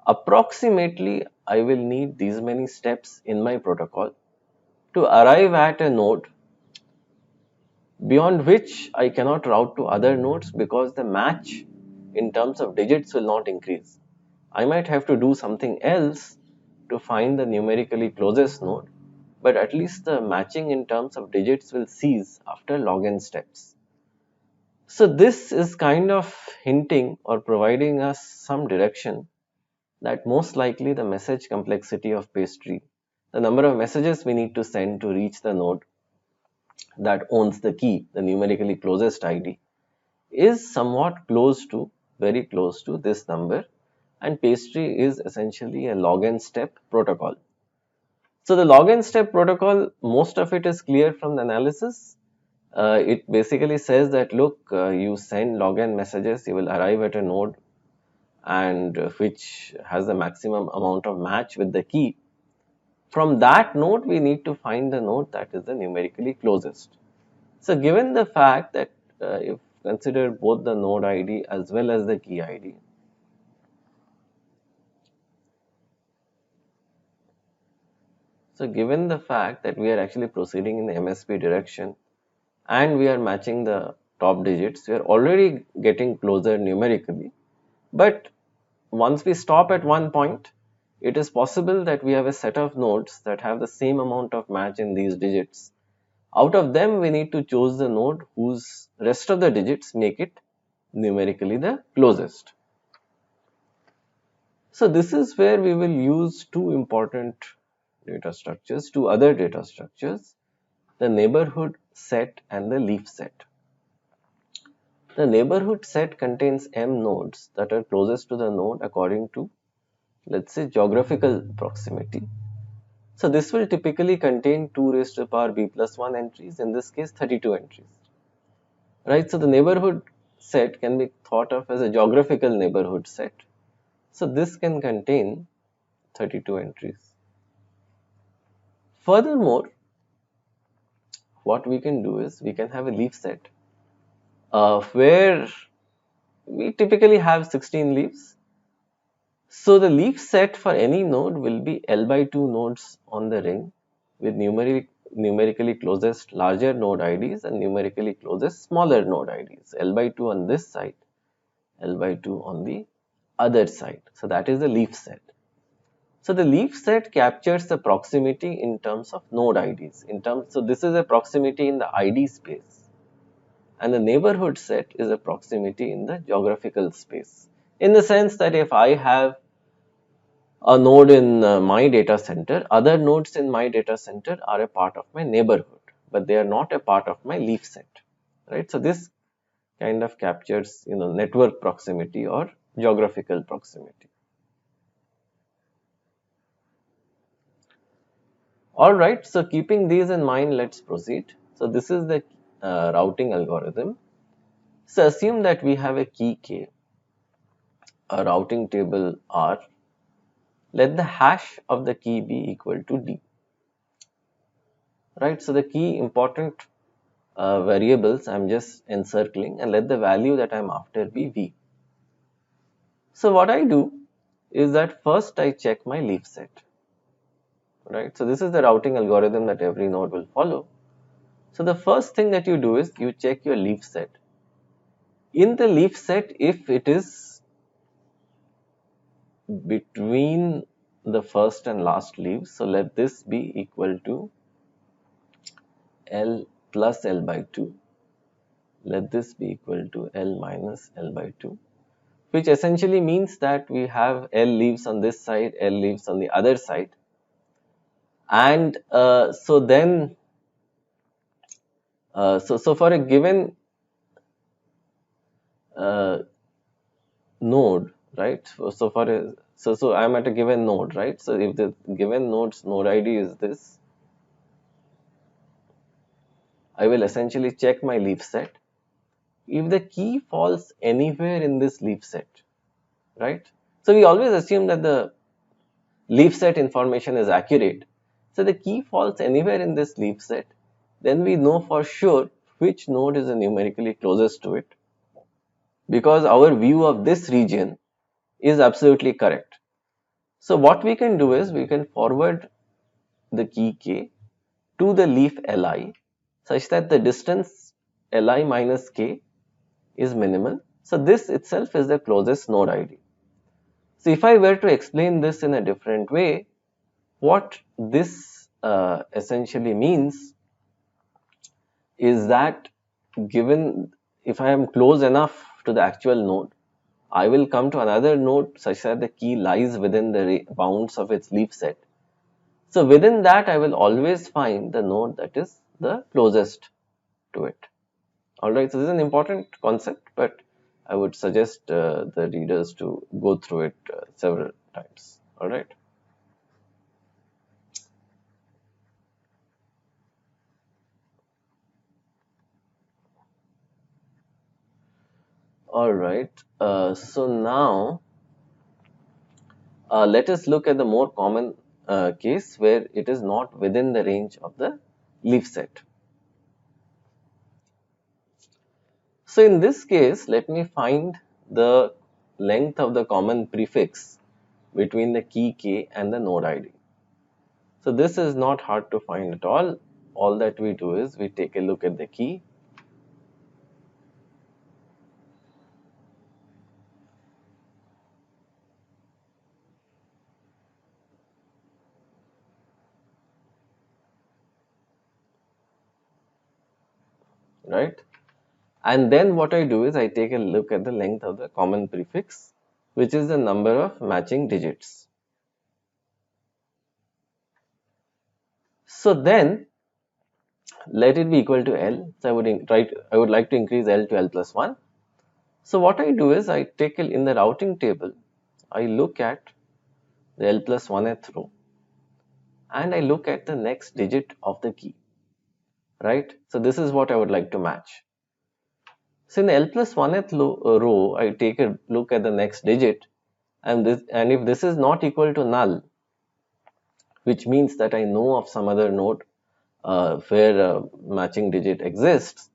approximately I will need these many steps in my protocol to arrive at a node beyond which I cannot route to other nodes, because the match in terms of digits will not increase. I might have to do something else to find the numerically closest node, but at least the matching in terms of digits will cease after log n steps. So this is kind of hinting or providing us some direction that most likely the message complexity of pastry, the number of messages we need to send to reach the node that owns the key, the numerically closest ID, is somewhat close to, very close to this number, and pastry is essentially a log n step protocol. So the log n step protocol, most of it is clear from the analysis. It basically says that look, you send log n messages, you will arrive at a node and which has the maximum amount of match with the key. From that node, we need to find the node that is the numerically closest. So given the fact that if consider both the node ID as well as the key ID, so given the fact that we are actually proceeding in the MSB direction and we are matching the top digits, we are already getting closer numerically. But once we stop at one point, it is possible that we have a set of nodes that have the same amount of match in these digits. Out of them, we need to choose the node whose rest of the digits make it numerically the closest. So this is where we will use two important data structures, two other data structures, the neighborhood set and the leaf set. The neighborhood set contains m nodes that are closest to the node according to, let's say, geographical proximity. So this will typically contain 2 raised to the power b plus 1 entries, in this case 32 entries. Right, so the neighborhood set can be thought of as a geographical neighborhood set. So this can contain 32 entries. Furthermore, what we can do is we can have a leaf set where we typically have 16 leaves. So the leaf set for any node will be L by 2 nodes on the ring with numerically closest larger node IDs and numerically closest smaller node IDs. L by 2 on this side, L by 2 on the other side. So that is the leaf set. So the leaf set captures the proximity in terms of node IDs. So this is a proximity in the ID space, and the neighborhood set is a proximity in the geographical space. In the sense that if I have a node in my data center, other nodes in my data center are a part of my neighborhood, but they are not a part of my leaf set, right? So this kind of captures, network proximity or geographical proximity. All right, so keeping these in mind, let's proceed. So this is the routing algorithm. So assume that we have a key K, a routing table R. Let the hash of the key be equal to D. Right, so the key important variables I'm just encircling, and let the value that I'm after be V. So what I do is that first I check my leaf set. Right, so this is the routing algorithm that every node will follow. So the first thing that you do is you check your leaf set. In the leaf set, if it is between the first and last leaves, so let this be equal to L plus L by 2. Let this be equal to L minus L by 2, which essentially means that we have L leaves on this side, L leaves on the other side. And so then, so for a given node, right? So for a So I'm at a given node, right? So if the given node's node ID is this, I will essentially check my leaf set. If the key falls anywhere in this leaf set, right? So we always assume that the leaf set information is accurate. So the key falls anywhere in this leaf set, then we know for sure which node is numerically closest to it, because our view of this region is absolutely correct. So what we can do is we can forward the key k to the leaf li such that the distance li minus k is minimal. So this itself is the closest node ID. So if I were to explain this in a different way, what this essentially means is that given if I am close enough to the actual node, I will come to another node such that the key lies within the bounds of its leaf set. So within that, I will always find the node that is the closest to it. Alright, so this is an important concept, but I would suggest the readers to go through it several times. Alright. Alright, so now let us look at the more common case where it is not within the range of the leaf set. So in this case, let me find the length of the common prefix between the key k and the node ID. So this is not hard to find at all. All that we do is we take a look at the key. Right? And then what I do is I take a look at the length of the common prefix, which is the number of matching digits. So then let it be equal to L. So I would like to increase L to L plus 1. So what I do is I take in the routing table, I look at the L plus 1th row and I look at the next digit of the key, right? So this is what I would like to match. So in the L plus 1th row, I take a look at the next digit, and if this is not equal to null, which means that I know of some other node where a matching digit exists,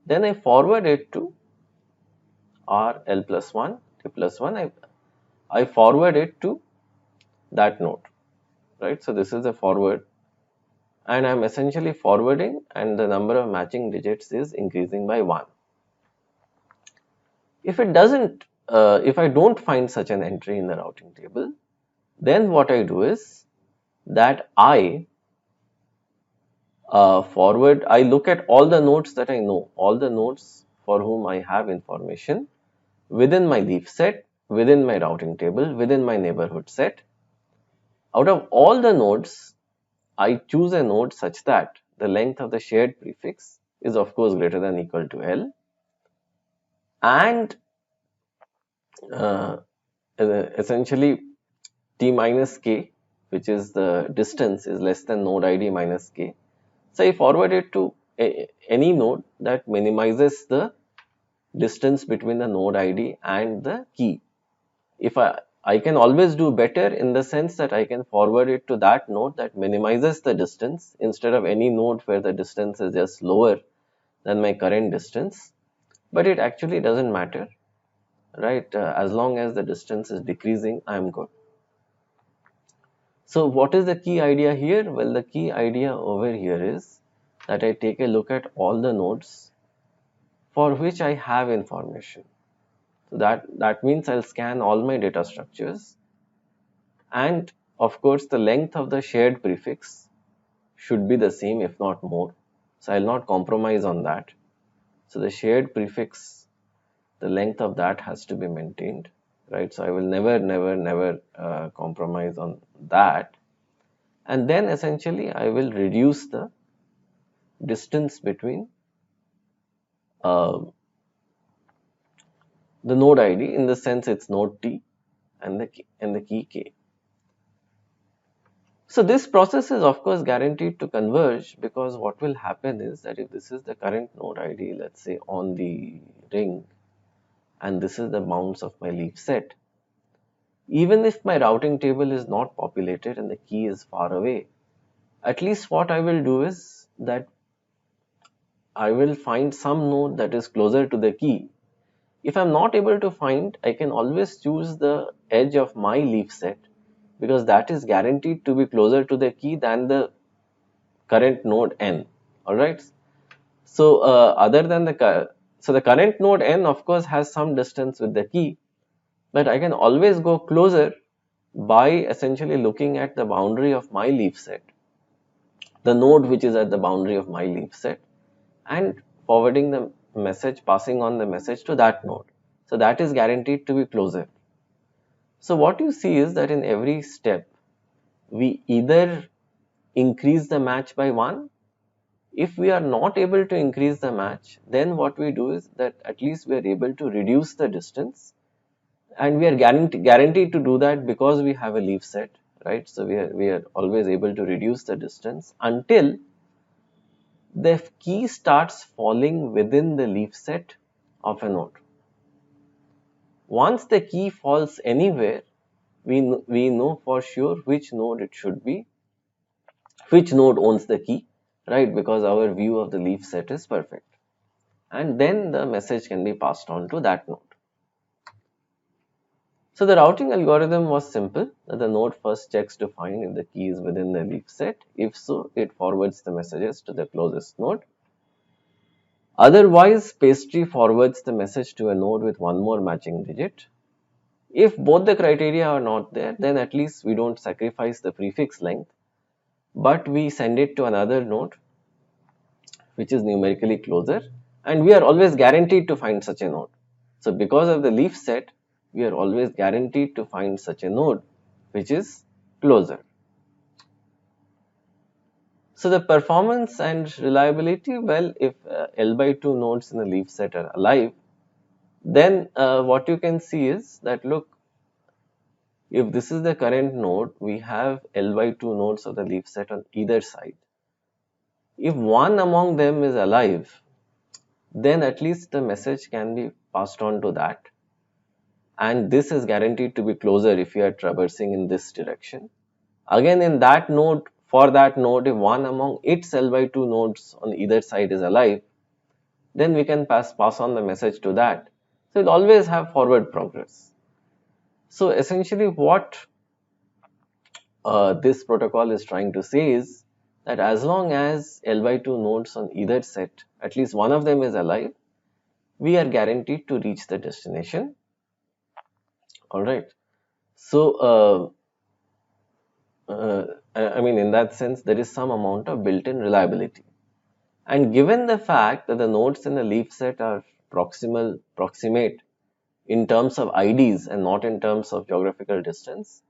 then I forward it to R L plus 1, T plus 1, I forward it to that node, right? So this is a forward, and I'm essentially forwarding, and the number of matching digits is increasing by 1. If it doesn't, if I don't find such an entry in the routing table, then what I do is that I I look at all the nodes that I know, all the nodes for whom I have information within my leaf set, within my routing table, within my neighborhood set. Out of all the nodes, I choose a node such that the length of the shared prefix is of course greater than or equal to L, and uh, essentially T minus K, which is the distance, is less than node ID minus K. So I forward it to any node that minimizes the distance between the node ID and the key. If I can always do better in the sense that I can forward it to that node that minimizes the distance instead of any node where the distance is just lower than my current distance. But it actually doesn't matter, right? As long as the distance is decreasing, I am good. So what is the key idea here? Well, the key idea over here is that I take a look at all the nodes for which I have information. So that means I'll scan all my data structures, and of course the length of the shared prefix should be the same if not more. So I'll not compromise on that. So the shared prefix, the length of that has to be maintained, right? So I will never compromise on that. And then essentially I will reduce the distance between uh, the node ID, in the sense it's node T, and the key k. So this process is of course guaranteed to converge, because what will happen is that if this is the current node ID, let's say on the ring, and this is the bounds of my leaf set, even if my routing table is not populated and the key is far away, at least what I will do is that I will find some node that is closer to the key. If I'm not able to find, I can always choose the edge of my leaf set, because that is guaranteed to be closer to the key than the current node n. Alright. So other than the current node n of course has some distance with the key, but I can always go closer by essentially looking at the boundary of my leaf set, the node which is at the boundary of my leaf set, and forwarding the message, passing on the message to that node. So that is guaranteed to be closer. So what you see is that in every step, we either increase the match by 1. If we are not able to increase the match, then what we do is that at least we are able to reduce the distance, and we are guaranteed to do that because we have a leaf set, right? So we are always able to reduce the distance until the key starts falling within the leaf set of a node. Once the key falls anywhere, we know for sure which node it should be, which node owns the key, right? Because our view of the leaf set is perfect. And then the message can be passed on to that node. So the routing algorithm was simple. The node first checks to find if the key is within the leaf set. If so, it forwards the messages to the closest node. Otherwise, pastry forwards the message to a node with one more matching digit. If both the criteria are not there, then at least we don't sacrifice the prefix length, but we send it to another node which is numerically closer, and we are always guaranteed to find such a node. So because of the leaf set, we are always guaranteed to find such a node which is closer. So the performance and reliability, well, if L by 2 nodes in the leaf set are alive, then what you can see is that, look, if this is the current node, we have L by 2 nodes of the leaf set on either side. If one among them is alive, then at least the message can be passed on to that. And this is guaranteed to be closer if you are traversing in this direction. Again, in that node, for that node, if one among its L by 2 nodes on either side is alive, then we can pass on the message to that. So it will always have forward progress. So essentially what this protocol is trying to say is that as long as L by 2 nodes on either set, at least one of them is alive, we are guaranteed to reach the destination. Alright. So I mean, in that sense, there is some amount of built-in reliability. And given the fact that the nodes in the leaf set are proximate in terms of IDs and not in terms of geographical distance,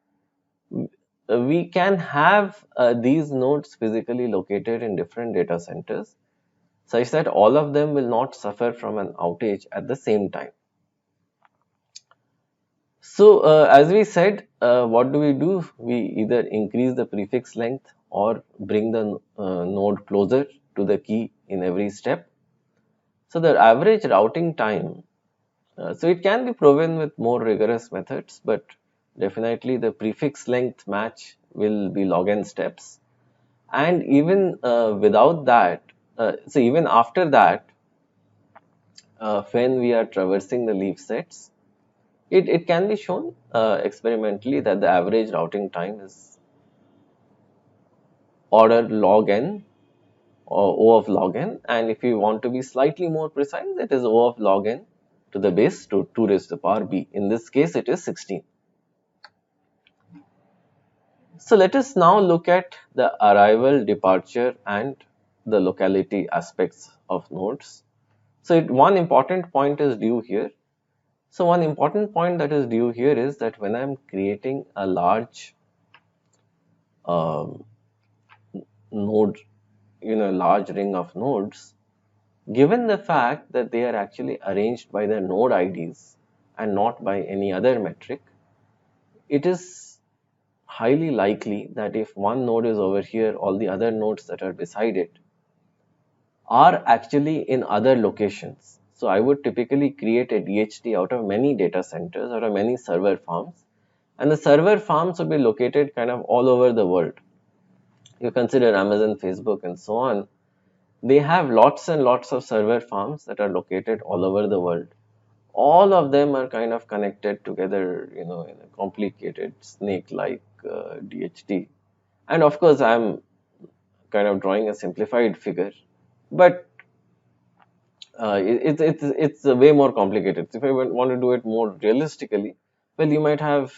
we can have these nodes physically located in different data centers such that all of them will not suffer from an outage at the same time. So as we said, what do? We either increase the prefix length or bring the node closer to the key in every step. So the average routing time, so it can be proven with more rigorous methods, but definitely the prefix length match will be log n steps. And even without that, so even after that, when we are traversing the leaf sets, it can be shown experimentally that the average routing time is order log n or O of log n, and if you want to be slightly more precise, it is O of log n to the base to 2 raised to the power b. In this case, it is 16. So let us now look at the arrival, departure, and the locality aspects of nodes. So one important point is due here. So one important point that is due here is that when I am creating a large node, large ring of nodes, given the fact that they are actually arranged by the node IDs and not by any other metric, it is highly likely that if one node is over here, all the other nodes that are beside it are actually in other locations. So I would typically create a DHT out of many data centers, out of many server farms, and the server farms will be located kind of all over the world. You consider Amazon, Facebook, and so on, they have lots and lots of server farms that are located all over the world. All of them are kind of connected together, in a complicated snake-like DHT. And of course, I'm kind of drawing a simplified figure, but it's way more complicated. If I want to do it more realistically, well, you might have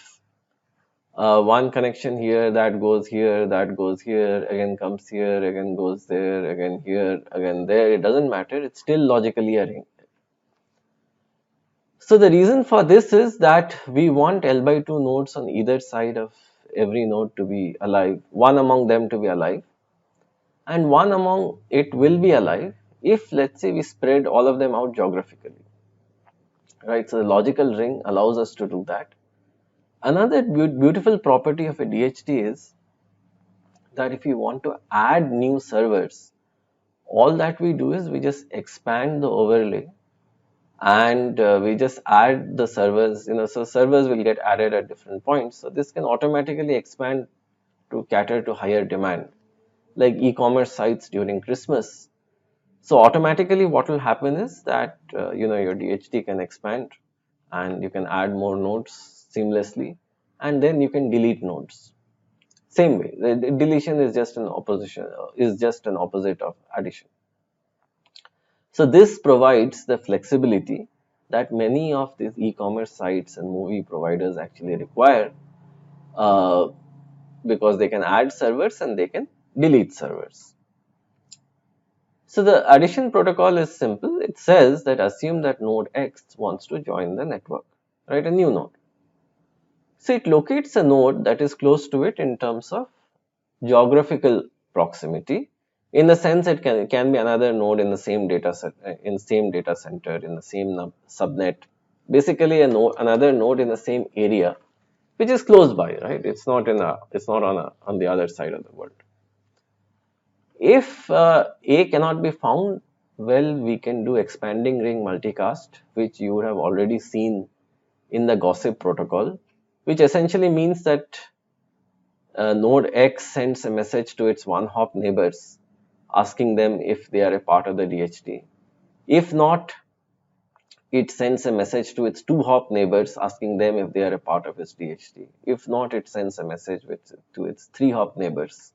one connection here that goes here, that goes here, again comes here, again goes there, again here, again there. It doesn't matter. It's still logically a ring. So the reason for this is that we want L by 2 nodes on either side of every node to be alive, one among them to be alive, and one among it will be alive if, let's say, we spread all of them out geographically. Right, so the logical ring allows us to do that. Another beautiful property of a DHT is that if you want to add new servers, all that we do is we just expand the overlay and we just add the servers, so servers will get added at different points. So this can automatically expand to cater to higher demand, like e-commerce sites during Christmas. So automatically what will happen is that, your DHT can expand and you can add more nodes seamlessly, and then you can delete nodes. Same way, the deletion is just an opposite of addition. So this provides the flexibility that many of these e-commerce sites and movie providers actually require, uh, because they can add servers and they can delete servers. So the addition protocol is simple. It says that assume that node X wants to join the network, right? A new node. So it locates a node that is close to it in terms of geographical proximity. In the sense, it can be another node in the same data set, in same data center, in the same subnet. Basically, another node in the same area, which is close by, right? It's not on the other side of the world. If A cannot be found, well, we can do expanding ring multicast, which you would have already seen in the gossip protocol, which essentially means that node X sends a message to its one hop neighbors asking them if they are a part of the DHT. If not, it sends a message to its two hop neighbors asking them if they are a part of its DHT. If not, it sends a message to its three hop neighbors.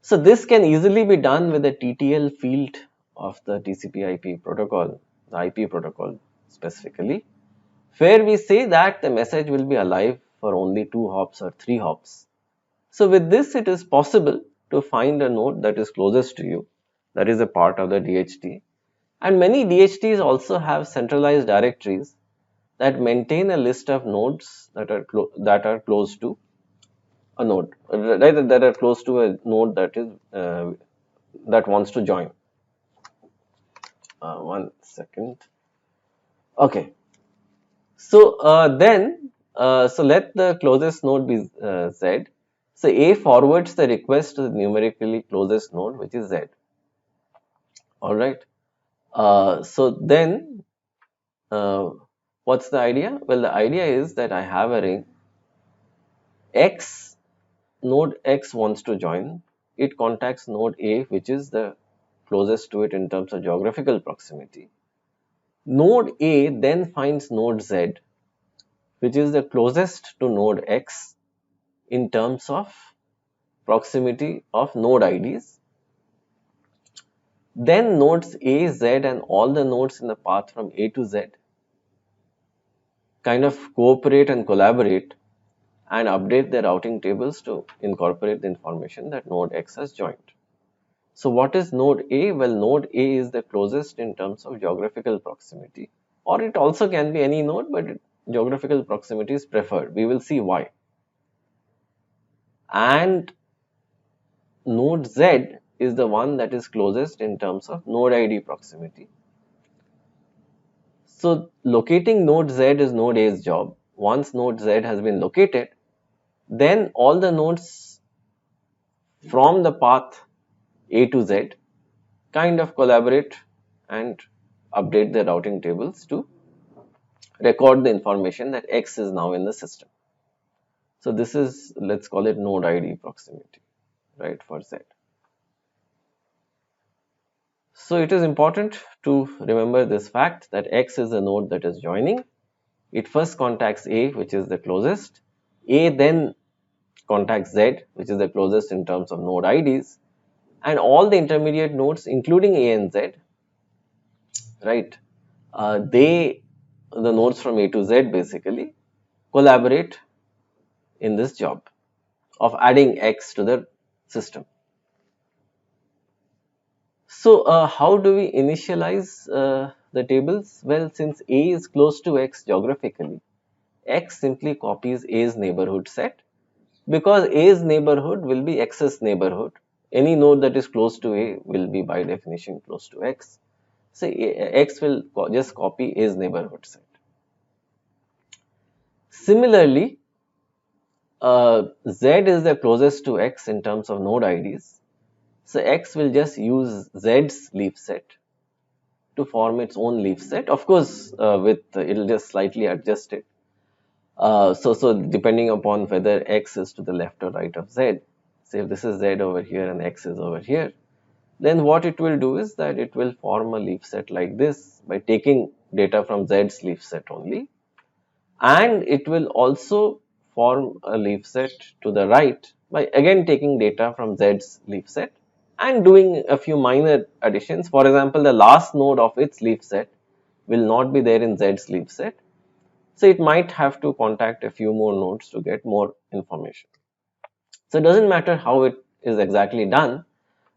So this can easily be done with the TTL field of the TCP/IP protocol, the IP protocol specifically, where we say that the message will be alive for only 2 hops or 3 hops. So with this, it is possible to find a node that is closest to you, that is a part of the DHT. And many DHTs also have centralized directories that maintain a list of nodes that are close to a node, right, that are close to a node that wants to join. One second. Okay. So so let the closest node be Z. So A forwards the request to the numerically closest node, which is Z. All right. So then, what's the idea? Well, the idea is that I have a ring. Node X wants to join. It contacts node A, which is the closest to it in terms of geographical proximity. Node A then finds node Z, which is the closest to node X in terms of proximity of node IDs. Then nodes A, Z, and all the nodes in the path from A to Z kind of cooperate and collaborate and update their routing tables to incorporate the information that node X has joined. So what is node A? Well, node A is the closest in terms of geographical proximity, or it also can be any node, but geographical proximity is preferred. We will see why. And node Z is the one that is closest in terms of node ID proximity. So locating node Z is node A's job. once node Z has been located, then all the nodes from the path A to Z kind of collaborate and update the routing tables to record the information that X is now in the system. So this is, let's call it node ID proximity, right, for Z. So it is important to remember this fact that X is a node that is joining. It first contacts A, which is the closest. A then contacts Z, which is the closest in terms of node IDs. And all the intermediate nodes, including A and Z, right, the nodes from A to Z basically collaborate in this job of adding X to the system. So how do we initialize the tables? Well, since A is close to X geographically, X simply copies A's neighborhood set, because A's neighborhood will be X's neighborhood. Any node that is close to A will be by definition close to X. So X will just copy A's neighborhood set. Similarly, Z is the closest to X in terms of node IDs. So X will just use Z's leaf set to form its own leaf set. Of course, it will just slightly adjust it. So depending upon whether X is to the left or right of Z, say if this is Z over here and X is over here, then what it will do is that it will form a leaf set like this by taking data from Z's leaf set only, and it will also form a leaf set to the right by again taking data from Z's leaf set and doing a few minor additions. For example, the last node of its leaf set will not be there in Z's leaf set, so it might have to contact a few more nodes to get more information. So it doesn't matter how it is exactly done,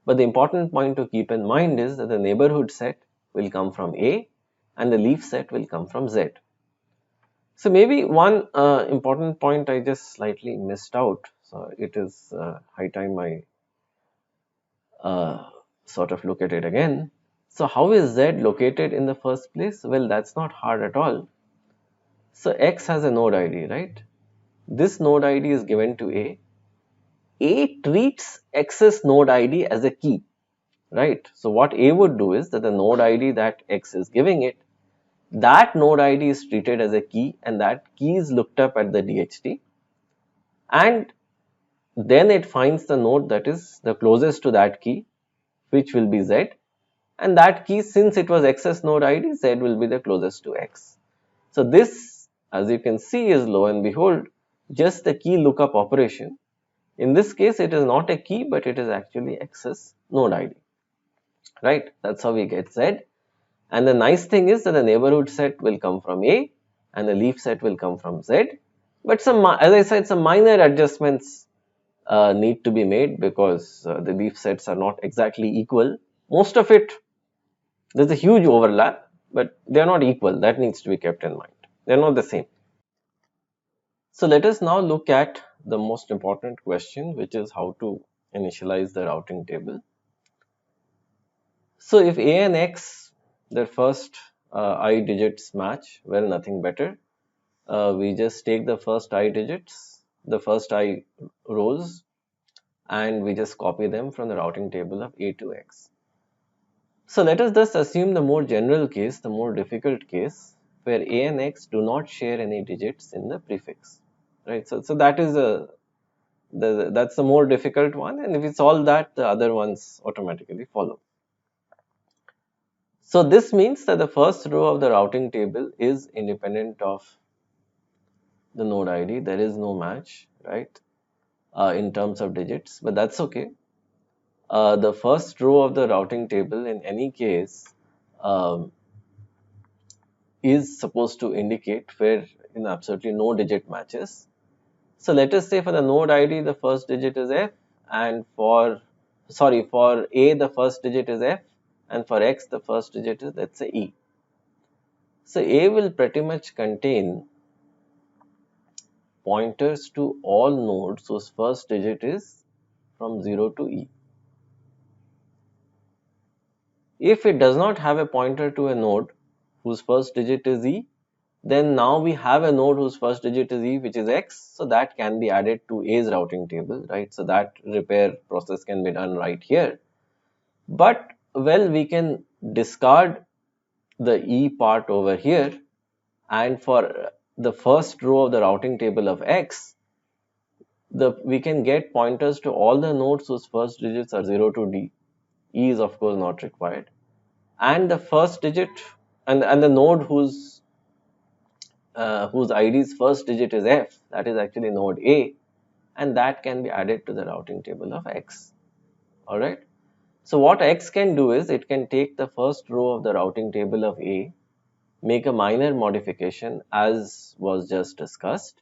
but the important point to keep in mind is that the neighborhood set will come from A and the leaf set will come from Z. So maybe one important point I just slightly missed out. So it is high time I sort of look at it again. So how is Z located in the first place? Well, that's not hard at all. So X has a node ID, right? This node ID is given to A. A treats X's node ID as a key, right? So what A would do is that the node ID that X is giving it, that node ID is treated as a key, and that key is looked up at the DHT, and then it finds the node that is the closest to that key, which will be Z, and that key, since it was X's node ID, Z will be the closest to X. So this, as you can see, is lo and behold just the key lookup operation. In this case, it is not a key, but it is actually X's node ID, right? That's how we get Z. And the nice thing is that the neighborhood set will come from A and the leaf set will come from Z. But some, as I said, some minor adjustments need to be made, because the leaf sets are not exactly equal. Most of it, there's a huge overlap, but they are not equal. That needs to be kept in mind. They are not the same. So let us now look at the most important question, which is how to initialize the routing table. So if A and X, their first I digits match, well, nothing better. We just take the first I digits, the first I rows, and we just copy them from the routing table of A to X. So let us thus assume the more general case, the more difficult case, where A and X do not share any digits in the prefix, right? So that is that's the more difficult one, and if we solve that, the other ones automatically follow. So this means that the first row of the routing table is independent of the node ID. There is no match, right, in terms of digits, but that's okay. The first row of the routing table in any case is supposed to indicate where absolutely no digit matches. So let us say for the node ID the first digit is F, and for A the first digit is F, and for X the first digit is, let's say, E. So A will pretty much contain pointers to all nodes whose first digit is from 0 to E. If it does not have a pointer to a node whose first digit is E, then now we have a node whose first digit is E, which is X, so that can be added to A's routing table, right? So that repair process can be done right here. But, well, we can discard the E part over here, and for the first row of the routing table of X, we can get pointers to all the nodes whose first digits are 0 to D. E is of course not required. And the first digit, and the node whose ID's first digit is F, that is actually node A, and that can be added to the routing table of X. Alright. So what X can do is it can take the first row of the routing table of A, make a minor modification as was just discussed,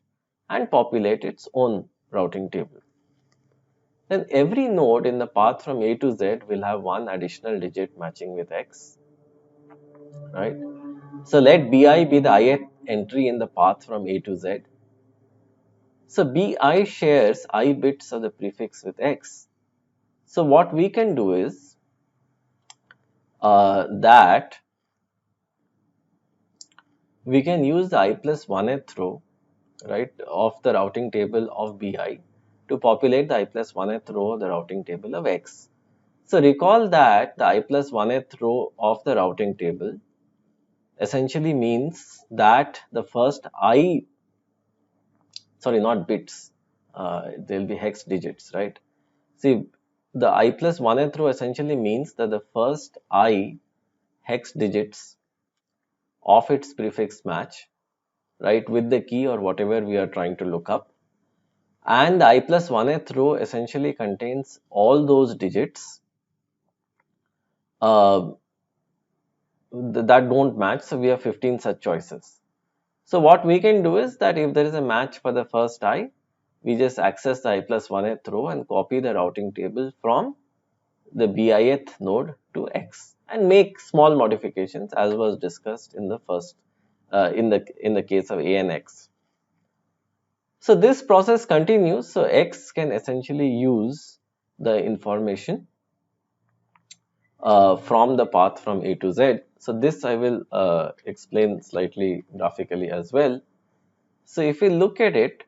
and populate its own routing table. Then every node in the path from A to Z will have one additional digit matching with X, right? So let Bi be the ith entry in the path from A to Z. So Bi shares I bits of the prefix with X. So what we can do is that we can use the I plus 1th row, right, of the routing table of Bi to populate the I plus 1th row of the routing table of X. So recall that the I plus 1th row of the routing table essentially means that the first I, sorry, not bits, there will be hex digits, right? See, the I plus 1th row essentially means that the first I hex digits of its prefix match, right, with the key or whatever we are trying to look up. And the I plus 1th row essentially contains all those digits uh, that don't match. So we have 15 such choices. So what we can do is that if there is a match for the first I, we just access the I plus 1th row and copy the routing table from the Bith node to X and make small modifications as was discussed in the first in the case of A and X. So this process continues. So X can essentially use the information from the path from A to Z. So this I will explain slightly graphically as well. So if we look at it,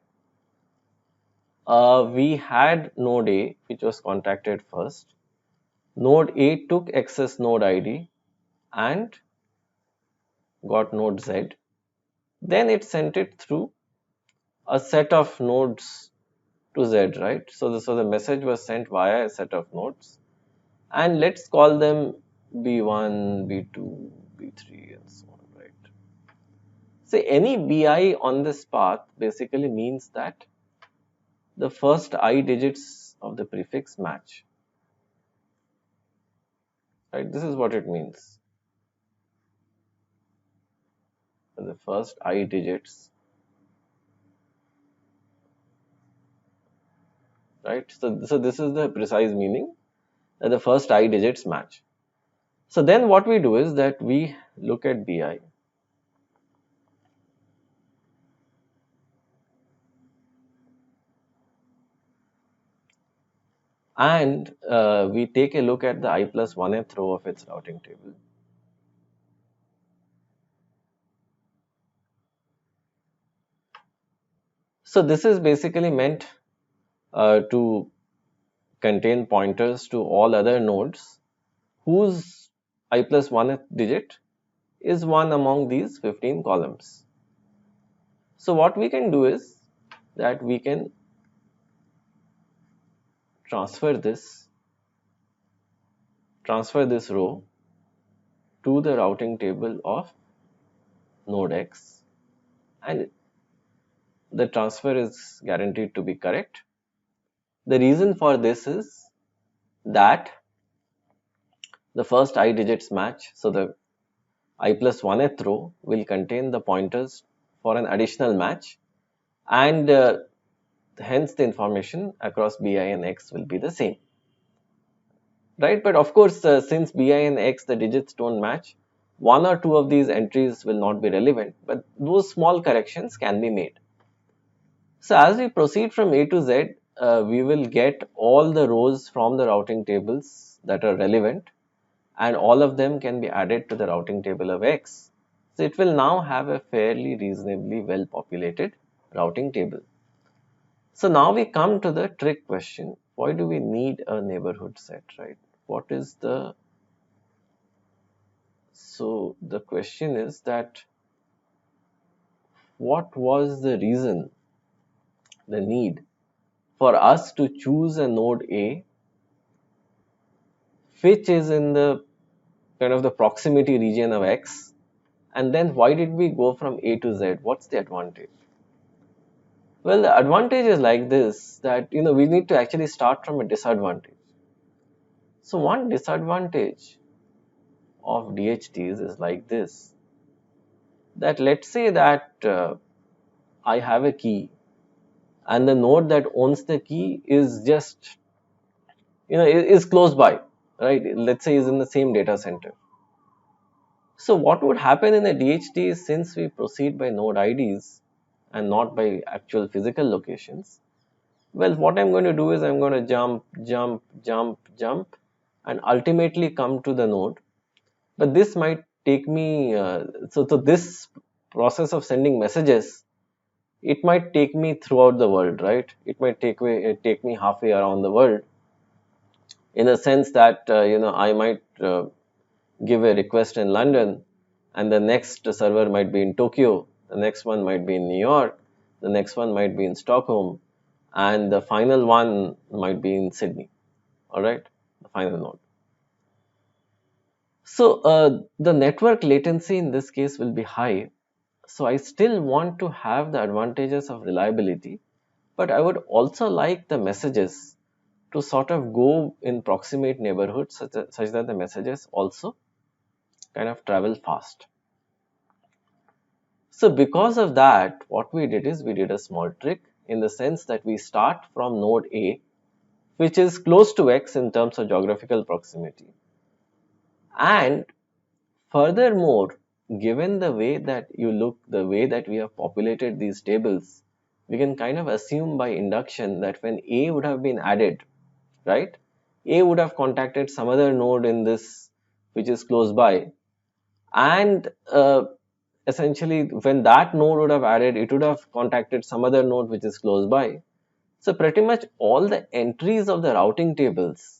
we had node A which was contacted first. Node A took access node ID and got node Z. Then it sent it through a set of nodes to Z, right? So the message was sent via a set of nodes, and let's call them B1, B2, B3 and so on, right? So any Bi on this path basically means that the first I digits of the prefix match, right? This is what it means. The first I digits, right? So this is the precise meaning that the first I digits match. So then what we do is that we look at Bi and we take a look at the I plus 1th row of its routing table. So this is basically meant to contain pointers to all other nodes whose I plus 1th digit is one among these 15 columns. So what we can do is that we can transfer this row to the routing table of node X, and the transfer is guaranteed to be correct. The reason for this is that the first I digits match, so the I plus 1th row will contain the pointers for an additional match, and hence the information across Bi and X will be the same, right? But of course, since Bi and X the digits don't match, one or two of these entries will not be relevant, but those small corrections can be made. So as we proceed from A to Z, we will get all the rows from the routing tables that are relevant, and all of them can be added to the routing table of X. So it will now have a fairly reasonably well populated routing table. So now we come to the trick question. Why do we need a neighborhood set, right? What is the, so the question is that what was the reason, the need for us to choose a node A which is in the kind of the proximity region of X, and then why did we go from A to Z? What's the advantage? Well, the advantage is like this, that we need to actually start from a disadvantage. So one disadvantage of DHTs is like this, that let's say that I have a key and the node that owns the key is just is close by, right? Let's say is in the same data center. So what would happen in a DHT is, since we proceed by node IDs and not by actual physical locations, well, what I'm going to do is I'm going to jump, jump, jump, jump, and ultimately come to the node. But this might take me, so this process of sending messages, it might take me throughout the world, right? It might take me halfway around the world, in a sense that I might give a request in London, and the next server might be in Tokyo, the next one might be in New York, the next one might be in Stockholm, and the final one might be in Sydney. All right, the final node. So the network latency in this case will be high. So I still want to have the advantages of reliability, but I would also like the messages to sort of go in proximate neighborhoods, such that the messages also kind of travel fast. So because of that, what we did is we did a small trick, in the sense that we start from node A, which is close to X in terms of geographical proximity. And furthermore, given the way that the way that we have populated these tables, we can kind of assume by induction that when A would have been added, right, A would have contacted some other node in this which is close by, and essentially when that node would have added, it would have contacted some other node which is close by. So pretty much all the entries of the routing tables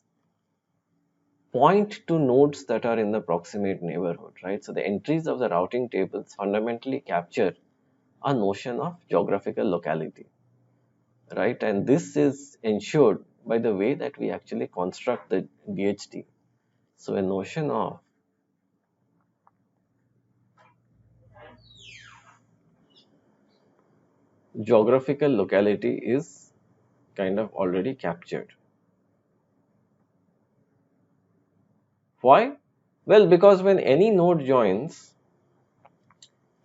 point to nodes that are in the proximate neighborhood, right? So the entries of the routing tables fundamentally capture a notion of geographical locality, right? And this is ensured by the way that we actually construct the DHT. So a notion of geographical locality is kind of already captured. Why? Well, because when any node joins,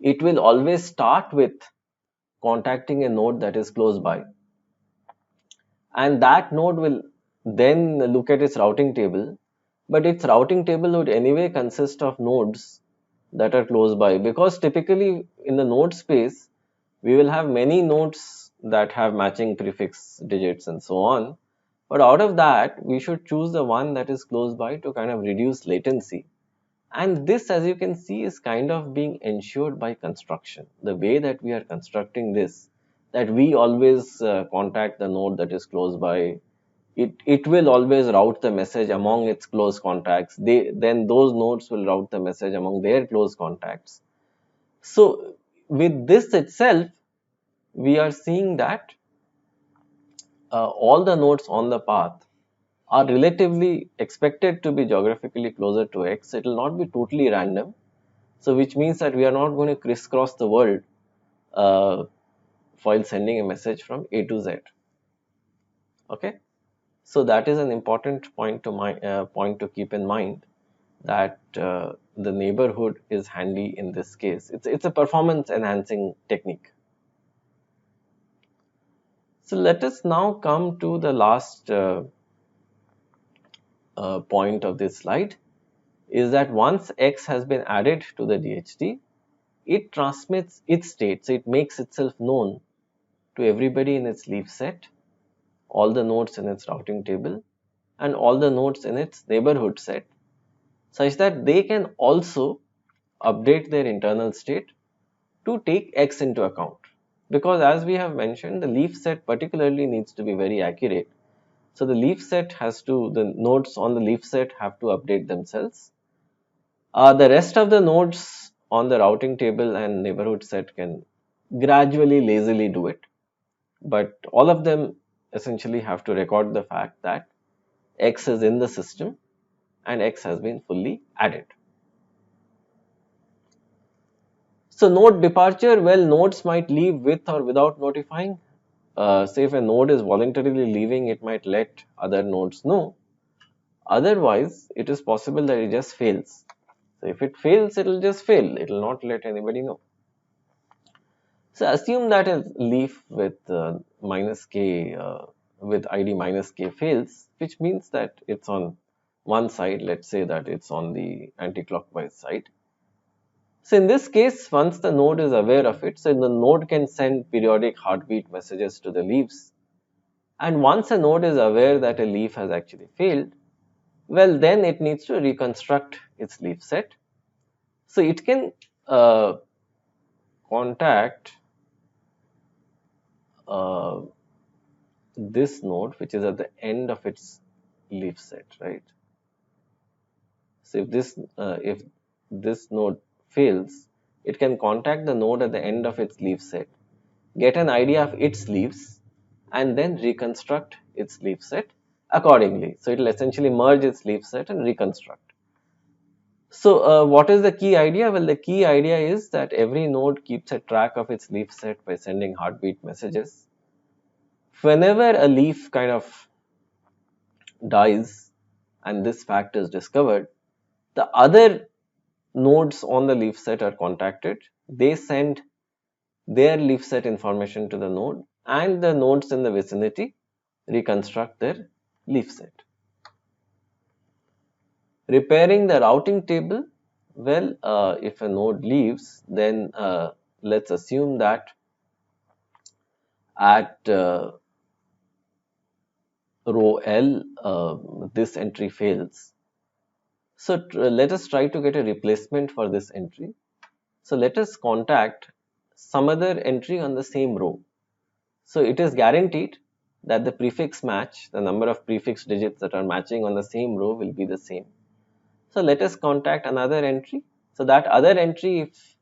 it will always start with contacting a node that is close by, and that node will then look at its routing table, but its routing table would anyway consist of nodes that are close by, because typically in the node space we will have many nodes that have matching prefix digits and so on, but out of that we should choose the one that is close by to kind of reduce latency. And this, as you can see, is kind of being ensured by construction. The way that we are constructing this, that we always contact the node that is close by, it will always route the message among its close contacts. Then those nodes will route the message among their close contacts. So with this itself, we are seeing that all the nodes on the path are relatively expected to be geographically closer to X. It will not be totally random. So which means that we are not going to crisscross the world uh, while sending a message from A to Z. Okay, so that is an important point to keep in mind, that the neighborhood is handy in this case. It's a performance enhancing technique. So let us now come to the last point of this slide, is that once X has been added to the DHT, it transmits its state, so it makes itself known to everybody in its leaf set, all the nodes in its routing table, and all the nodes in its neighborhood set, such that they can also update their internal state to take X into account. Because as we have mentioned, the leaf set particularly needs to be very accurate. So the leaf set has to, the nodes on the leaf set have to update themselves. The rest of the nodes on the routing table and neighborhood set can gradually, lazily do it. But all of them essentially have to record the fact that X is in the system and X has been fully added. So node departure, well, nodes might leave with or without notifying. Say if a node is voluntarily leaving, it might let other nodes know. Otherwise, it is possible that it just fails. So if it fails, it will just fail. It will not let anybody know. So assume that a leaf with minus k with ID minus k fails, which means that it's on one side. Let's say that it's on the anti-clockwise side. So in this case, once the node is aware of it, so the node can send periodic heartbeat messages to the leaves. And once a node is aware that a leaf has actually failed, well, then it needs to reconstruct its leaf set. So it can contact this node, which is at the end of its leaf set, right? So if this node fails, it can contact the node at the end of its leaf set, get an idea of its leaves, and then reconstruct its leaf set accordingly. So it will essentially merge its leaf set and reconstruct. So what is the key idea? Well, the key idea is that every node keeps a track of its leaf set by sending heartbeat messages. Whenever a leaf kind of dies and this fact is discovered, the other nodes on the leaf set are contacted. They send their leaf set information to the node, and the nodes in the vicinity reconstruct their leaf set. Repairing the routing table, well, if a node leaves, then let's assume that at row L, this entry fails. So let us try to get a replacement for this entry. So let us contact some other entry on the same row. So it is guaranteed that the prefix match, the number of prefix digits that are matching on the same row will be the same. So let us contact another entry. So that other entry, if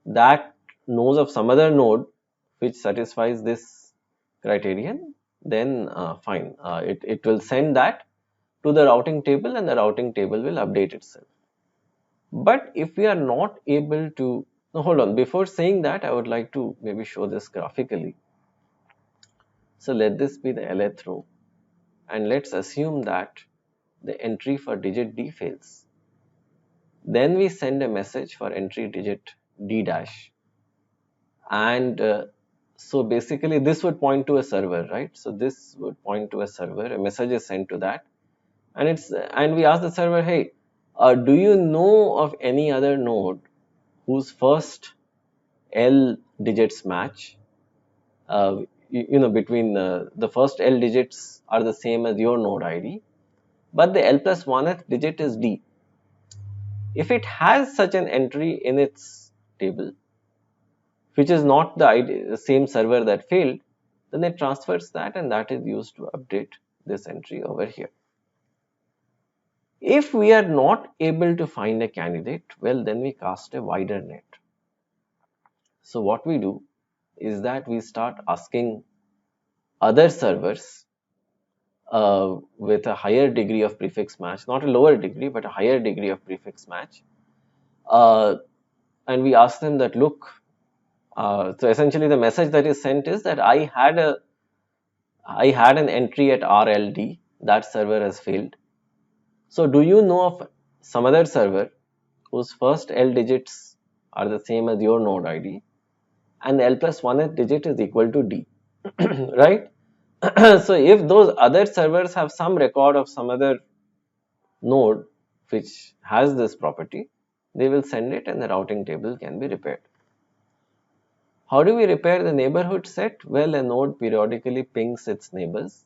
that knows of some other node which satisfies this criterion, then fine. It will send that to the routing table and the routing table will update itself. But if we are not able to, no, hold on, before saying that, I would like to maybe show this graphically. So let this be the lth row, and let's assume that the entry for digit D fails. Then we send a message for entry digit D dash, and so basically this would point to a server, right? So this would point to a server, a message is sent to that, and we ask the server, hey, do you know of any other node whose first L digits match? Between the first L digits are the same as your node ID, but the L plus 1th digit is D. If it has such an entry in its table, which is not the same server that failed, then it transfers that, and that is used to update this entry over here. If we are not able to find a candidate, well, then we cast a wider net. So what we do is that we start asking other servers with a higher degree of prefix match, not a lower degree, but a higher degree of prefix match. And we ask them that, look, so essentially the message that is sent is that I had an entry at RLD, that server has failed. So do you know of some other server whose first L digits are the same as your node ID and the L plus 1th digit is equal to D, right? So if those other servers have some record of some other node which has this property, they will send it and the routing table can be repaired. How do we repair the neighborhood set? Well, a node periodically pings its neighbors.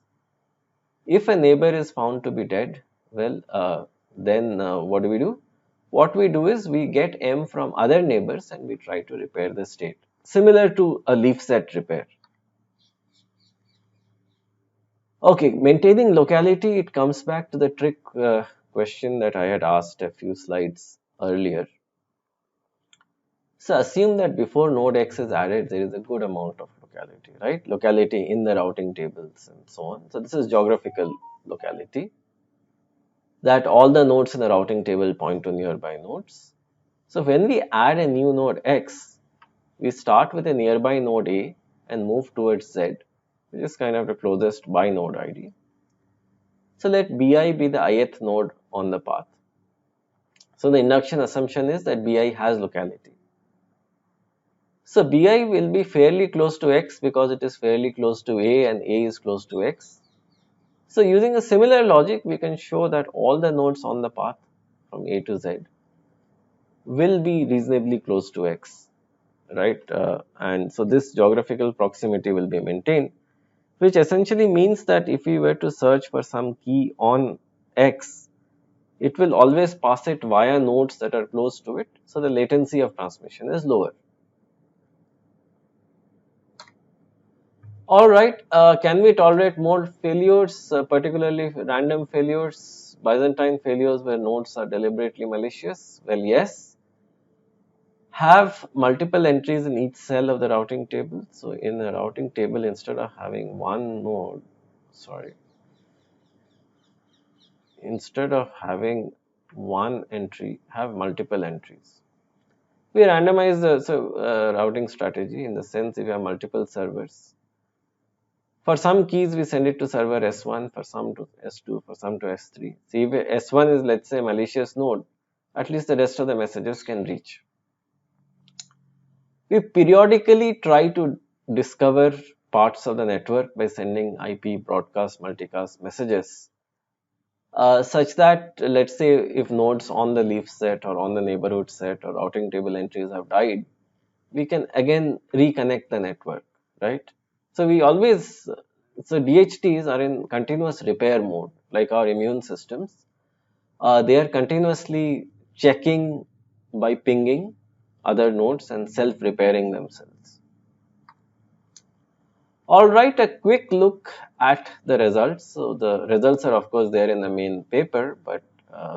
If a neighbor is found to be dead, well, then what do? what we do is we get M from other neighbors and we try to repair the state, similar to a leaf set repair. Okay, maintaining locality, it comes back to the trick question that I had asked a few slides earlier. So assume that before node X is added, there is a good amount of locality, right? Locality in the routing tables and so on. So this is geographical locality, that all the nodes in the routing table point to nearby nodes. So when we add a new node X, we start with a nearby node A and move towards Z, which is kind of the closest by node ID. So let Bi be the ith node on the path. So the induction assumption is that Bi has locality. So Bi will be fairly close to X because it is fairly close to A and A is close to X. So using a similar logic, we can show that all the nodes on the path from A to Z will be reasonably close to X, right? And so this geographical proximity will be maintained, which essentially means that if we were to search for some key on X, it will always pass it via nodes that are close to it, so the latency of transmission is lower. Alright, can we tolerate more failures, particularly random failures, Byzantine failures where nodes are deliberately malicious? Well, yes. Have multiple entries in each cell of the routing table. So in the routing table, instead of having one node, instead of having one entry, have multiple entries. We randomize the routing strategy in the sense if you have multiple servers. For some keys, we send it to server S1, for some to S2, for some to S3. See, if S1 is, let's say, a malicious node, at least the rest of the messages can reach. We periodically try to discover parts of the network by sending IP broadcast multicast messages, such that, let's say, if nodes on the leaf set or on the neighborhood set or routing table entries have died, we can again reconnect the network, right? So we always, so DHTs are in continuous repair mode, like our immune systems. They are continuously checking by pinging other nodes and self-repairing themselves. Alright, a quick look at the results. So the results are of course there in the main paper, but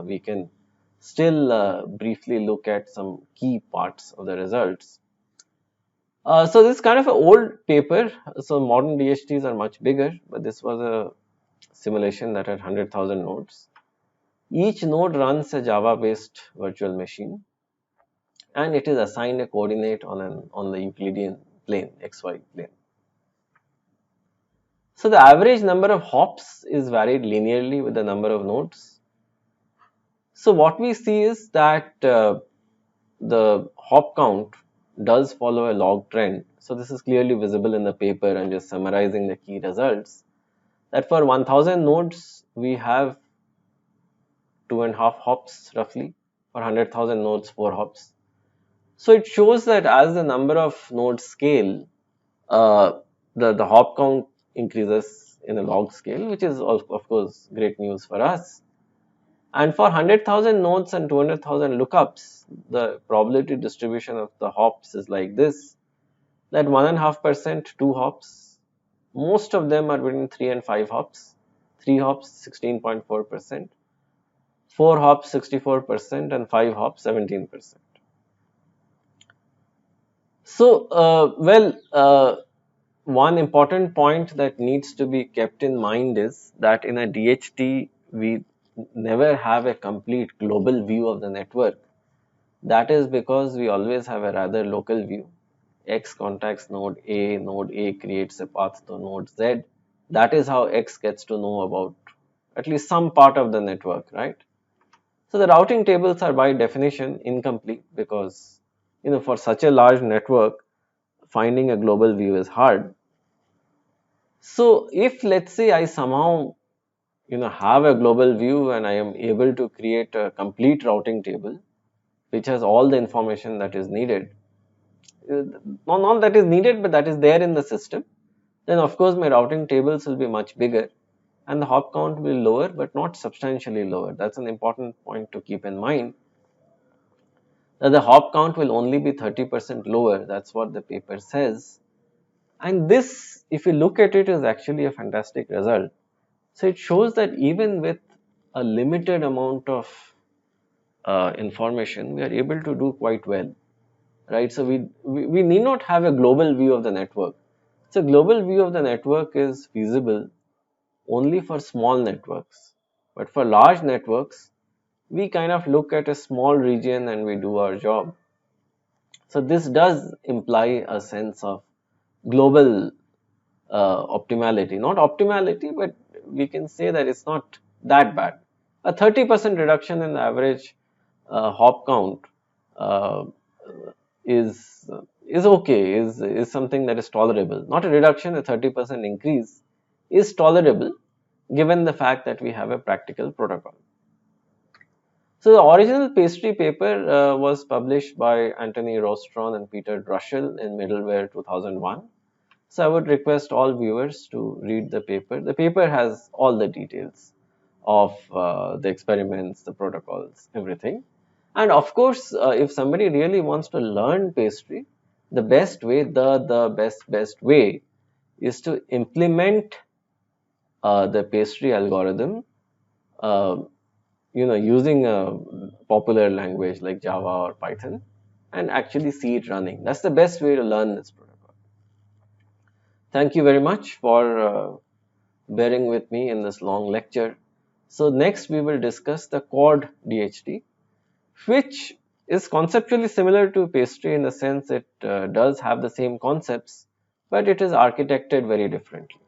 we can still briefly look at some key parts of the results. So this is kind of an old paper. So modern DHTs are much bigger, but this was a simulation that had 100,000 nodes. Each node runs a Java-based virtual machine, and it is assigned a coordinate on the Euclidean plane, XY plane. So the average number of hops is varied linearly with the number of nodes. So what we see is that the hop count does follow a log trend. So this is clearly visible in the paper. and just summarizing the key results. That for 1000 nodes, we have 2.5 hops roughly. For 100,000 nodes, 4 hops. So it shows that as the number of nodes scale, the hop count increases in a log scale, which is of course great news for us. And for 100,000 nodes and 200,000 lookups, the probability distribution of the hops is like this, that 1.5%, 2 hops, most of them are between 3 and 5 hops, 3 hops 16.4%, 4 hops 64%, and 5 hops 17%. So, one important point that needs to be kept in mind is that in a DHT, we never have a complete global view of the network. That is because we always have a rather local view. X contacts node A creates a path to node Z. That is how X gets to know about at least some part of the network, right? So the routing tables are by definition incomplete because, for such a large network, finding a global view is hard. So if, let's say, I somehow have a global view and I am able to create a complete routing table which has all the information that is needed, not that is needed, but that is there in the system, then of course my routing tables will be much bigger and the hop count will be lower, but not substantially lower. That's an important point to keep in mind. that the hop count will only be 30% lower. That's what the paper says. And this, if you look at it, is actually a fantastic result. So it shows that even with a limited amount of information, we are able to do quite well, right? So we need not have a global view of the network. So global view of the network is feasible only for small networks. But for large networks, we kind of look at a small region and we do our job. So this does imply a sense of global optimality. Not optimality, but we can say that it's not that bad. A 30% reduction in the average hop count uh, is okay, is something that is tolerable. Not a reduction, a 30% increase is tolerable given the fact that we have a practical protocol. So the original pastry paper was published by Anthony Rostron and Peter Druschel in Middleware 2001. So I would request all viewers to read the paper. The paper has all the details of the experiments, the protocols, everything. And of course, if somebody really wants to learn pastry, the best way, the best way is to implement the pastry algorithm, uh, using a popular language like Java or Python, and actually see it running. That's the best way to learn this protocol. Thank you very much for bearing with me in this long lecture. So next we will discuss the quad DHT, which is conceptually similar to pastry in the sense it does have the same concepts, but it is architected very differently.